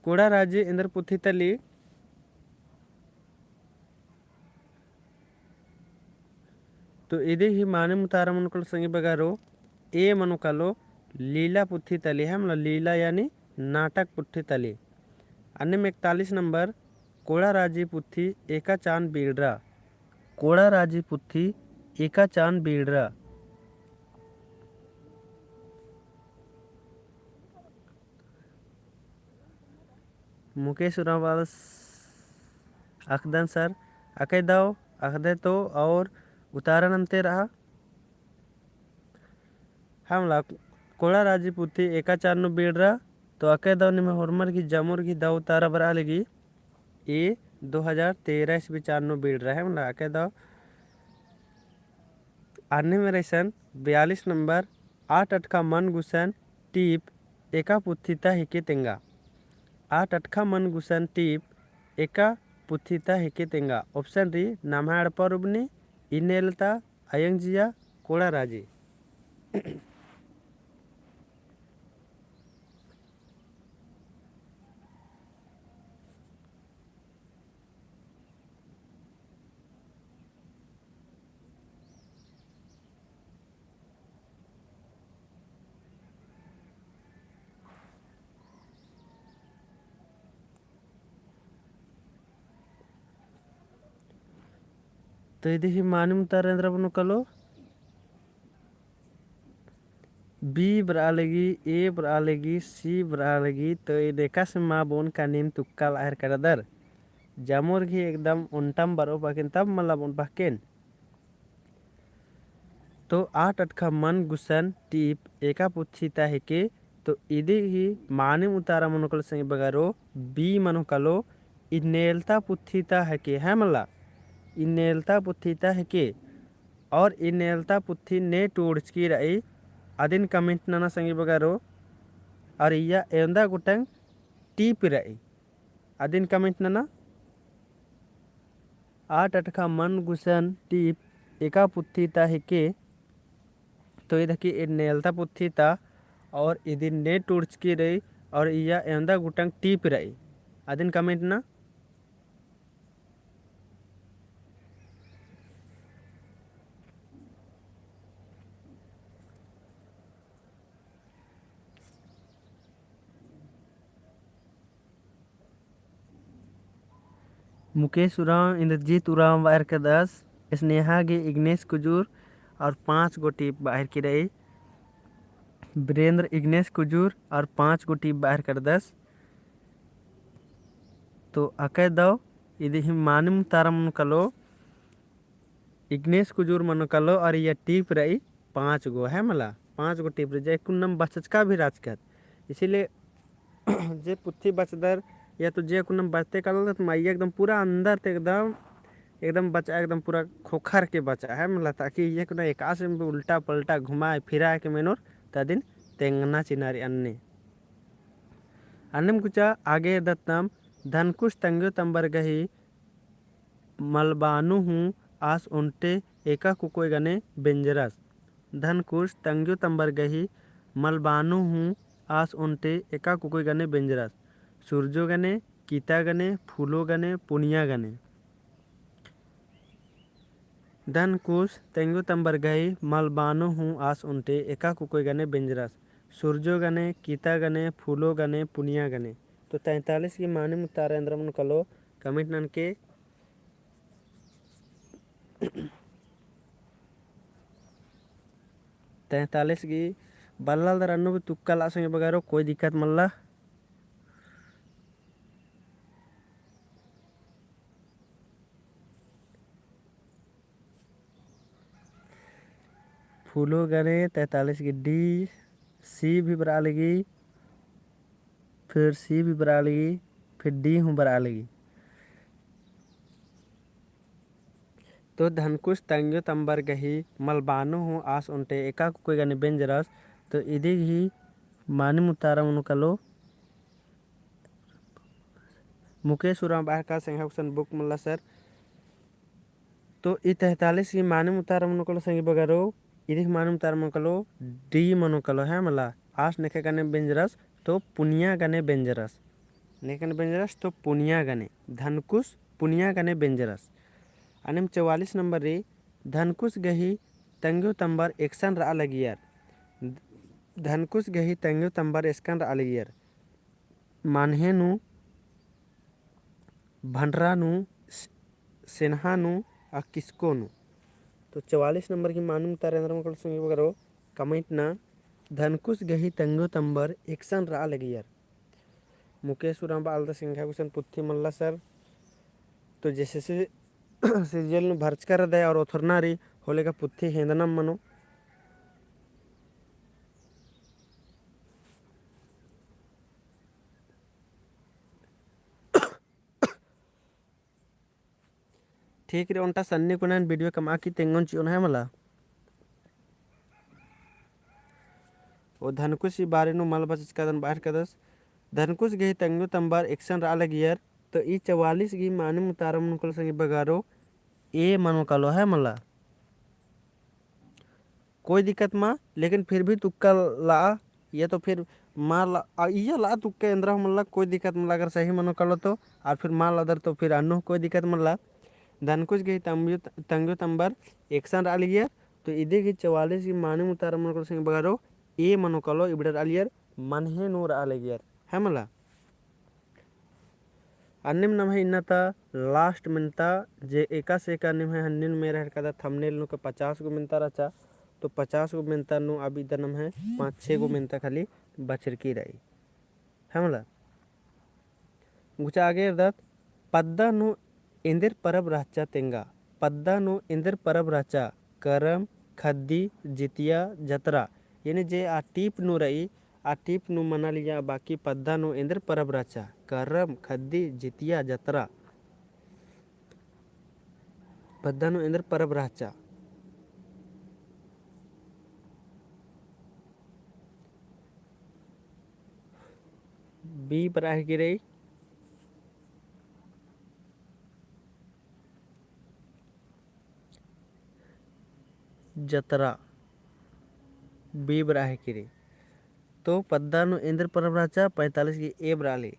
कोड़ा राजी इंदर पुथी तली तो इधे ही माने मुतारा मनुकल संगी बगारो ए मनुकलो लीला पुथी तली है मतलब लीला यानी नाटक पुथी तली अन्य में 41 नंबर कोड़ा राजी पुथी एका चांद बीड़रा कोड़ा राजी पुथी एका चांद बीड़रा मुकेश उरावाल अखदन सर अके दाव अखदे तो और उतारण अंते रहा हमला कोड़ा राजी पुथी एका चांद बीड़रा तो अके दाव में हॉर्मर की जमुर की दाव उतारा बरा लगी ये 2013 ईस्वी चार बीड़ रहा है मतलब अके दाव आने में रेसन 42 नंबर 8 अटका मन गुसन टीप एका पुथिता हिके तेंगा 8 अटका मन गुसन टीप एका पुथिता हिके तेंगा ऑप्शन री नामहाड़ परुबनी इनेलता अयंगजिया कोड़ा राजी तो यदि ही मानम तारेंद्र बनु कलो बी बरालेगी ए बरालेगी सी बरालेगी तो ये देखा से माँ बोन का नीम तुक्का लाहर कर दर जामोर घी एकदम उन्टम बरो पाकिन तब मतलब उन पाकिन तो 8 अटका मन गुसन टीप एका पुच्छीता है के तो इधे ही माने उतारा मनुकल संग बगारो बी मनुकलो इनेलता पुच्छीता है के है मला इनेलता पुथिता है के और इनेलता पुथी ने टूड़चकी रही अदिन कमेंट नाना संगी बगारो और या एंदा गुटंग टीप रही अदिन कमेंट नाना 8 अटका मन गुसन टीप एका पुथिता है के तो इधर की इनेलता पुथिता और इदिन ने टूड़चकी रही और या एंदा गुटंग टीप रही अदिन कमेंट ना मुकेश उरांव, इंद्रजीत उरांव बाहर के 10, स्नेहा गे इग्नेश कुजूर और 5 गो टीप बाहर की रही। वीरेंद्र इग्नेश कुजूर और 5 गो टीप बाहर कर 10। तो अकय दो इधि मानिम तारम कलो इग्नेश कुजूर मन कलो और यह टीप रही 5 गो है मला 5 गो टीप रही कुन्नम बचचका भी राजकत इसीलिए जे पुथी बचदर या तो जे कुन्नम बचते कलो तो माइया एकदम पूरा अंदर ते एकदम एकदम बचा एकदम पूरा खोखर के बचा है मला ताकि ये कुना एकाश में उल्टा पलटा घुमाए फिरा के मेनोर तदिन तेंगना चिनारी अन्ने अन्नम कुचा आगे दत्तम धनकुश तंग्यो तंबर गही मलबानु हूँ आस उन्टे एका कुकोय गने बेंजरस धनकुश तंग्यो तंबर गही मलबानु हूँ आस उन्टे एका कुकोय गने बेंजरस सूरजो गने कीता गने फूलो गने पुनिया गने धनकुश तंग्यो तंबर गही मलबानु हूँ आस उन्टे एका कुकोय गने बेंजरस सूरजो गने कीता गने फूलो गने पुनिया गने। तो 43 की माने मुतारेंद्र मन कलो कमेंट नन के 43 की बल्लाल दर अन्नु तुक्का ला संगे बगारो कोई दिक्कत मल्ला फूलो गने 43 की डी सी भी बरा लगी फिर सी भी बरा लगी फिर डी हूँ बरा लगी। तो धनकुश तंग्यो तंबर गही मलबानो हूँ आस उन्टे एका कोई गने बेंजरस तो इधी ही मानी मुतारा कलो मुकेश उरांव बाहर का संग हुसन बुक मल्ला सर। तो 43 की मानी मुतारा कलो संगी बगारो इधी मानी मुतारा कलो डी मनो कलो है मला आस नेके गने बेंजरस तो पुनिया गने बेंजरस नेकन बेंजरस तो पुनिया गने धनकुश पुनिया गने बेंजरस। अनिम 44 नंबर रे धनकुश गही तंग्यो तंबर एक्शन रा लगियर धनकुश गही तंग्यो तंबर एक्शन रा लगियर मानहेनु भंडरानु सेन्हानु और किसकोनु। तो 44 नंबर की मानूम तारेंद्र को सुनिए वगैरह कमेंट ना धनकुश गही तंग्यो तंबर एक्शन रा लगियर मुकेश उरांव बाल सिंघा कुशन पुथी मल्ला सर। तो जैसे से सीरियल भर्च कर दे और ओथरना री होले का पुथी हेंदनम मनो ठीक रे उनटा सन्नी को वीडियो कमा की तेंगन चियोन है मला ओ धनकुश बारे नु मल बचच कदन बाहर कदस धनकुश गही तंगो तंबार एक्शन रा लगियर। तो ई 44 की माने मुतारम नुकल संगी बगारो ए मनो कलो है मला कोई दिक्कत मा लेकिन फिर भी तुक्का ला ये तो फिर मार ला ये ला तुक्के इंद्र मल्ला कोई दिक्कत मला अगर सही मनो कलो तो और फिर मार अदर तो फिर अन्नो कोई दिक्कत मल्ला धनकुश गई तंगो तंबर एक्शन रा लियर। तो इधे की 44 की माने मुतारम नुकल संगी बगारो ए मनो कलो इबडर आलियर मनहे नूर आलेगियर है मला अन्निम नम है इन्नता लास्ट मिनता जे एका से एका निम है हन्निन मेरे हर कदा थंबनेल नु का 50 गो मिनता रचा। तो 50 गो मिनता नु अभी दनम है 5-6 गो मिनता खाली बचर की रही है मला गुचा आगे दत पद्दा नु इंदिर परब राचा तेंगा पद्दा नु इंदिर परब राचा करम खद्दी जितिया जतरा यानी जे आ टीप नु रही आ टीप नु मना लिया बाकी पद्दा नु इंद्र परब राचा करम खद्दी जितिया जतरा पद्दा नु इंद्र परब राचा बी बराह की रही जतरा बी बराह की रही। तो पद्दा नु इंद्र परब राचा 45 की ए बराली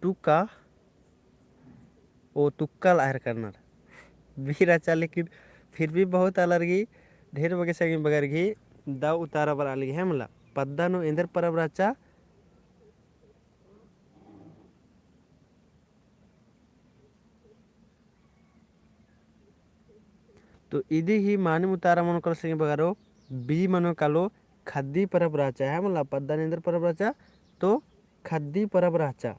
टुका ओ तुक्का लाहर करना भी राचा लेकिन फिर भी बहुत अलर्गी ढेर बगे संगी बगर घी दाव उतारा बराली है मला पद्दा नु इंद्र परब राचा तो इदी ही मानी उतारा मन कल संगे बगारो बी मनो कालो खद्दी परब राचा है मला पद्दा नेंदर परब राचा तो खद्दी परब राचा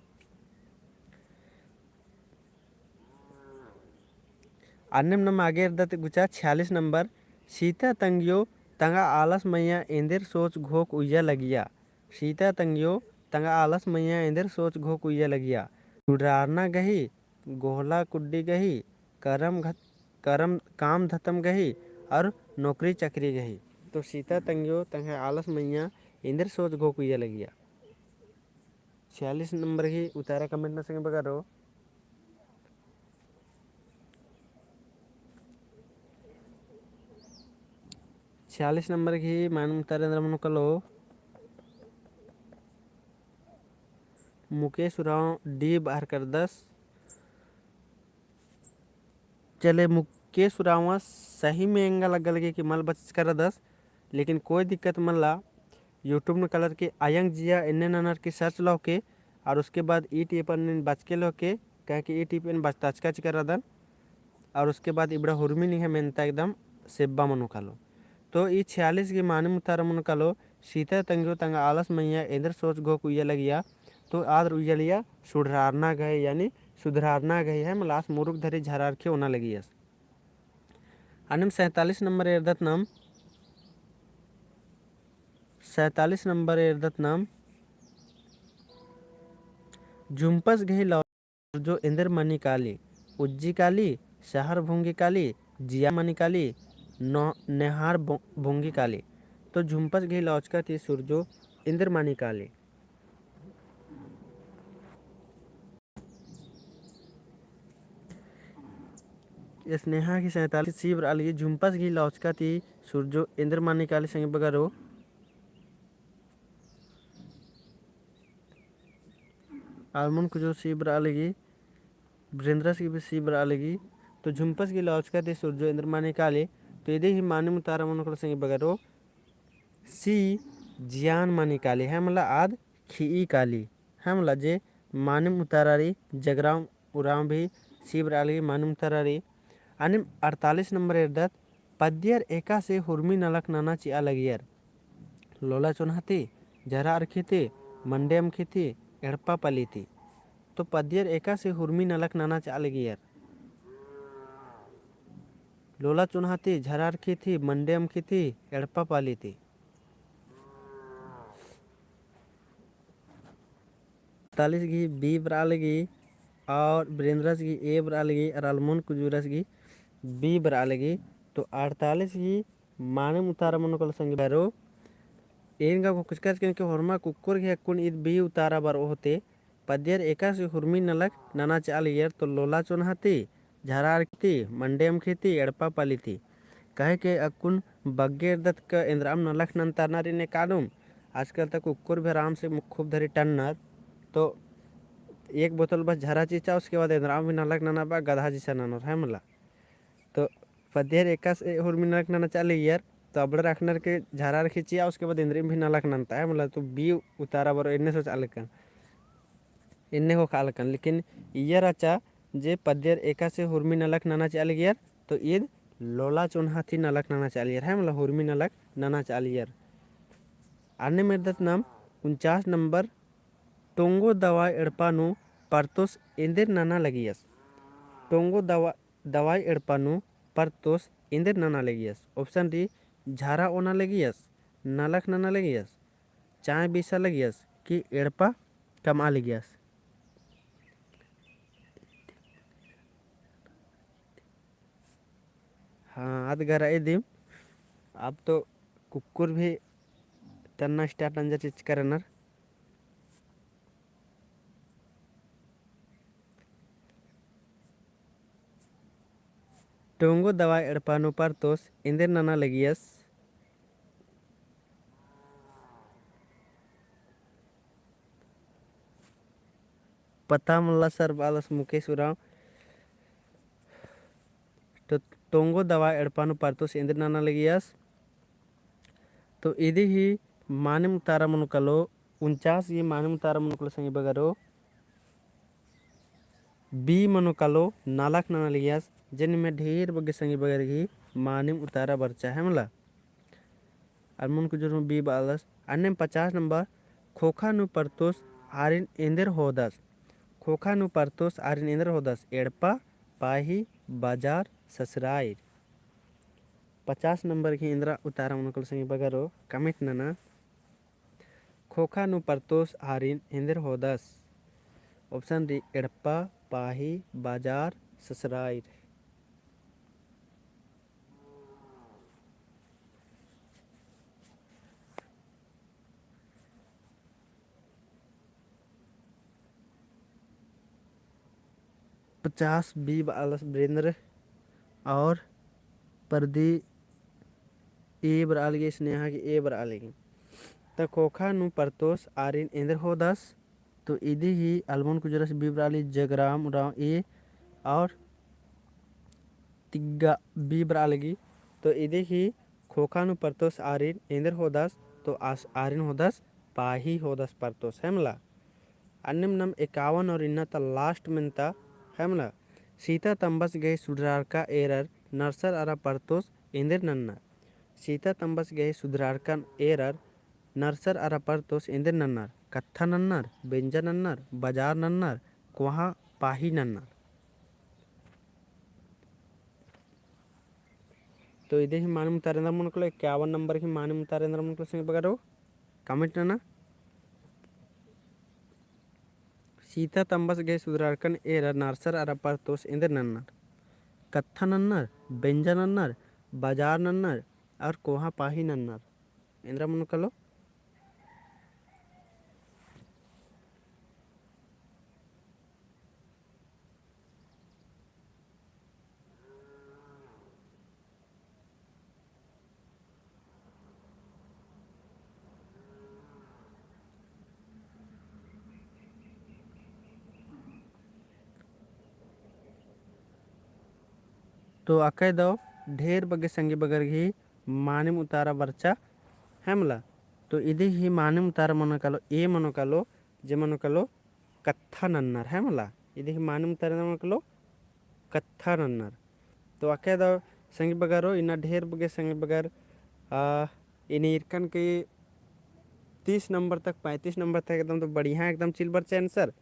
अन्नम नम आगे अर्दत गुचा 46 नंबर सीता तंगियो तंगा आलस मैया इंदर सोच घोक उया लगिया सीता तंगियो तंगा आलस मैया इंदर सोच घोक उया लगिया उड़ारना गही गोहला कुड्डी गही करम काम धतम गही और नौकरी चकरी गही। तो सीता तंगियो तंगा आलस मैया इंदर सोच घोक उया लगिया। 46 नंबर की उतारा कमेंट न संगे बगा रो 46 नंबर की मान उतारे मन कलो मुकेश उराव डी बाहर कर 10 चले मुकेश उरावा सही में एंगा लगे कि मल बच कर 10 लेकिन कोई दिक्कत मल्ला यूट्यूब में कलर के आयंग जिया इन्ने ननर की सर्च लो के और उसके बाद ई टी अपन बच के लो के कह के ई टी पन बचताचका चिकर दन और उसके बाद इबड़ा हुरमी नहीं है मेनता एकदम सेब्बा मनु कालो। तो ये 46 की माने मुतारा मनु कालो सीता तंगो तंगा आलस मैया इंद्र सोच गो कुया लगिया तो आदर उया लिया सुधरारना गए यानी सुधरारना गई है मलास मुरुख धरी झरार के होना लगी है। अनिम 47 नंबर एर्दत नाम 47 नंबर एर्दत नाम झुम्पस गही लौ जो इंद्र मनी काली उज्जी काली शहर भूंगी काली जिया मनी काली नेहार भूंगी काली। तो झुम्पस गही लौचका थी सूरजो इंद्र मनी काली। स्नेहा की 47 सीबर अलगी झुम्पस गही लौचका थी सूरजो इंद्र मनी काली संगे बगारो आलमन को जो सीबर अलगी ब्रेंद्रस की भी सीबर अलगी। तो झुम्पस की लौचका थी सूरजो इंद्र मनी काली। तो यदि ही माने मुतारा मन को संगे बगारो सी जियान मनी काली है मला आद खी काली है मला जे माने मुतारारी जगराम उराम भी सीबर अलगी माने मुतारारी। आणि 48 नंबर एर्दत पद्यर एका से हुर्मी नलक नाना चिया लगियर लोला चुनहाती जरा अरखीती मंडेम खीती एड़पा पलीती। तो पद्यर एका से हुर्मी नलक नाना चिया लगियर लोला चुनहाती झरा अरखीती मंडेम खीती एड़पा पालीती। 48 की बी बरा लगी और ब्रेंद्रस की ए बरा लगी और अलमोन कुजूरस की बी बरा लगी। तो 48 की माने उतारा मन को संग बैरो एनगा को कुछ के हरमा कुकुर के कुन ईद बी उतारा बार होते पद्यर एका से हुर्मी नलक नाना चाल यर तो लोला चुनहाती झरार खेती मंडेम खेती एड़पा पाली थी कहे के अकुन बग्गे दत्त का इंद्राम नलक नंतानारी ने कानूम आजकल तक कुकुर भी आराम से खूब धरी टन्नर। तो एक बोतल बस झरा चीचा उसके बाद इंद्राम भी नलक नाना बा गधा जैसा नानर है मला। तो पद्यर एका से हुर्मी नलक नाना चाले यार तो अब रखनर के झरार खींचिया उसके बाद इंद्रिम भी नलक ननता है मतलब तो बी उतारा बरो इन्ने सोच अलकन इन्ने को खालकन लेकिन ईयर अच्छा जे पद्यर एका से हुर्मी नलक नाना चाल गियर तो ईद लोला चुनहाथी नलक नाना चाल गियर है मतलब हुर्मी नलक नाना चाल गियर। अन्य मेरदत नाम 49 नंबर टोंगो दवा एड़पानु परतोस इंदिर नाना लगियस टोंगो दवाई एड़पानु परतोस इंदिर नाना लगियस। ऑप्शन डी झारा ओना लगियस नलक नाना लगियस चाय बीसा लगियस कि एड़पा कमा लगियस। हाँ आध घर दिम अब तो कुकुर भी टन्ना स्टार्ट अंजा चीज करनर। टोंगो दवा एड़पानु परतोस इंदिर नाना लगियस पता मल्ला सर बालस मुकेश उराव। तो टोंगो दवा एड़पानु परतोस इंदिर नाना लगियस। तो इदी ही माने मुतारा मनुकलो 49 ये माने मुतारा मनुकलो संगे बगरो बी मनुकलो नालक नाना लगियस जिन में ढेर बगे संगे बगरगी मानिम उतारा बर्चा है मला अलमुन कुजुर बी बालस अन्य 50 नंबर खोखा नु परतोस आरिन इंदर होदस खोखा नु परतोस आरिन इंदर होदस एड़पा पाही बाजार ससराइर 50 नंबर की इंद्रा उतारा उनकल संगी बगरो कमिट नना खोखा नु परतोस आरिन इंदर होदस ऑप्शन डी एड़पा पाही बाजार ससराइर 50 बी बालस ब्रेंद्र और परदी ए बरालगी स्नेहा की ए बरालगी तो खोखा नु परतोस आरिन इंद्र होदस तो इधी ही अलमोन कुजरस बी बराली जगराम राव ए और तिग्गा बी बरालगी तो इधी ही खोखा नु परतोस आरिन इंद्र होदस तो आरिन होदस पाही होदस परतोस हेमला अन्यम नम 51 और इन्ना ता लास्ट में ता हेमला सीता तंबस गए सुधरारका एरर नरसर अरा परतोस इंदर नन्ना सीता तंबस गए सुधरारका एरर नरसर अरा परतोस इंदर नन्नर कत्था नन्नर बेंजा नन्नर बाजार नन्नर कुहा पाही नन्नर तो इधे ही मानम तारेंद्र मन को 51 नंबर की मानम तारेंद्र मन को संग बगारो कमेंट नना सीता तंबस गए सुधरारकन एरर नरसर अरा परतोस इंदर नन्नर कत्था नन्नर बेंजा नन्नर बाजार नन्नर और कोहा पाही नन्नर इंद्रा मन कलो तो अकय दो ढेर बगे संगी बगर ही मानिम उतारा बर्चा हेमला तो इधे ही मानिम उतारा मन कलो ए मन कलो जे मन कलो कत्था नन्नर हेमला इधे ही मानिम उतारा मन कलो कत्था नन्नर तो अकय दो संगी बगरो इना ढेर बगे संगी बगर इन इरकन के 30 नंबर तक 35 नंबर तक एकदम तो बढ़िया एकदम चिल बर्चा आंसर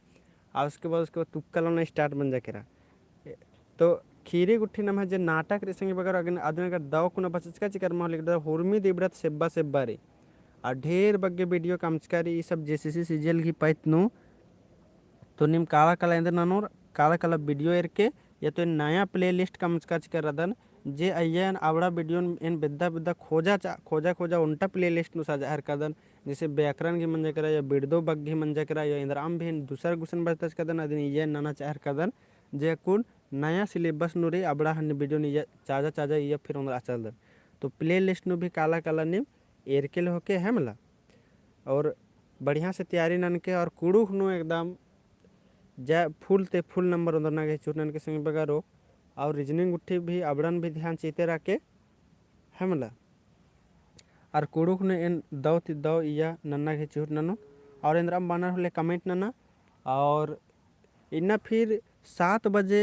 और उसके बाद तुक्का लाना स्टार्ट बन जाकेरा तो खीरे गुट्ठी नम है जे नाटक रे संगे बगर अगन आदमी अगर दाव कुना बचचका चिकर महल लिख हुरमी देबरत सेब्बा सेब्बा रे और ढेर बग्गे वीडियो कामचकारी ई सब जेसीसी सीजल की पैतनु तो निम काला काला इंदर ननोर काला काला वीडियो एरके या तो नया प्लेलिस्ट कामचका चिकर रदन जे अयन आवड़ा वीडियो इन बिद्दा बिद्दा खोजा उल्टा प्लेलिस्ट नु साजा हर कदन जैसे व्याकरण की मंजा करा या बिड़दो बग्गी मंजा करा या इंद्राम भी दूसरा गुसन बचतच कदन अदिन ये नाना चाहर कदन जे कुन नया सिलेबस नु रे अबड़ा हन वीडियो नि चाजा ये फिर उनर अचल दन तो प्ले लिस्ट नु भी काला काला निम एरकेल होके हेमला और बढ़िया से तैयारी नन के और कुड़ुख नु एकदम जा फुल ते फुल नंबर उधर ना के चुनन के संग बगारो और रीजनिंग उठी भी अबड़न भी ध्यान चीते रखे हेमला और कुड़ुख ने इन दो ति दो या नन्ना के चुट ननो और इंद्राम बानर होले कमेंट नना और इन्ना फिर 7 बजे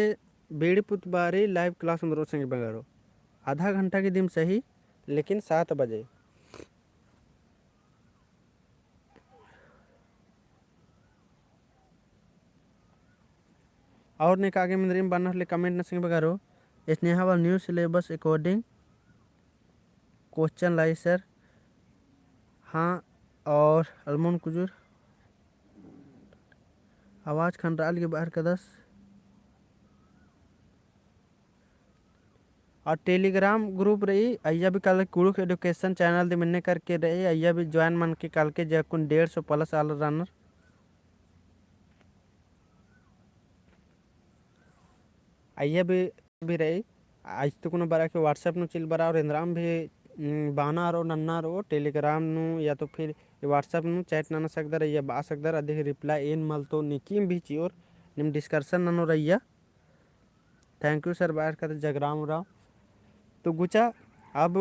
बेड़ी पुतबारी लाइव क्लास में रोज संग बगारो आधा घंटा के दिन सही लेकिन 7 बजे और ने कागे मंदिर में बनने कमेंट न संग बगारो स्नेहा वाल न्यू सिलेबस अकॉर्डिंग क्वेश्चन लाई सर हाँ और अलमोन कुजूर आवाज़ खंडराल के बाहर का 10 और टेलीग्राम ग्रुप रही अय्या भी कल कुड़ुक एडुकेशन चैनल दे मिलने करके रही अय्या भी ज्वाइन मन के कल के जकुन 150 प्लस आल रनर अय्या भी रही आज तो कोनो बारा के व्हाट्सएप नु चिल बरा और इंद्राम भी बाना रो नन्ना रो टेलीग्राम नु या तो फिर व्हाट्सएप नु चैट ना सकदर या बा सकदर अधिक रिप्लाई इन मल तो निकीम भी चियोर निम डिस्कशन ननो रहिया थैंक यू सर बाहर कर जगराम राव तो गुचा अब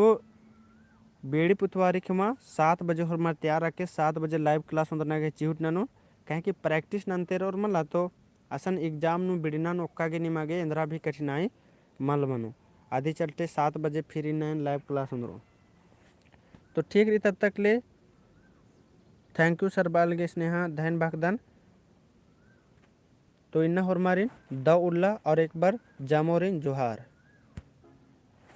बेड़ी पुतवारी के माँ 7 बजे और मार तैयार रखे 7 बजे लाइव क्लास होना के चिहुट ननो कहें कि प्रैक्टिस नंतेर और मला तो असन एग्जाम नु बिड़ना ओक्का के निमागे इंद्रा भी कठिनाई मल मनो आधी चलते 7 बजे फिर इन लाइव क्लास अंदर। तो ठीक रही तब तक ले थैंक यू सर बालगे स्नेहा धैन बागदान। तो इन्ना होरमारिन द उल्ला और एक बार जामोरिन जोहार।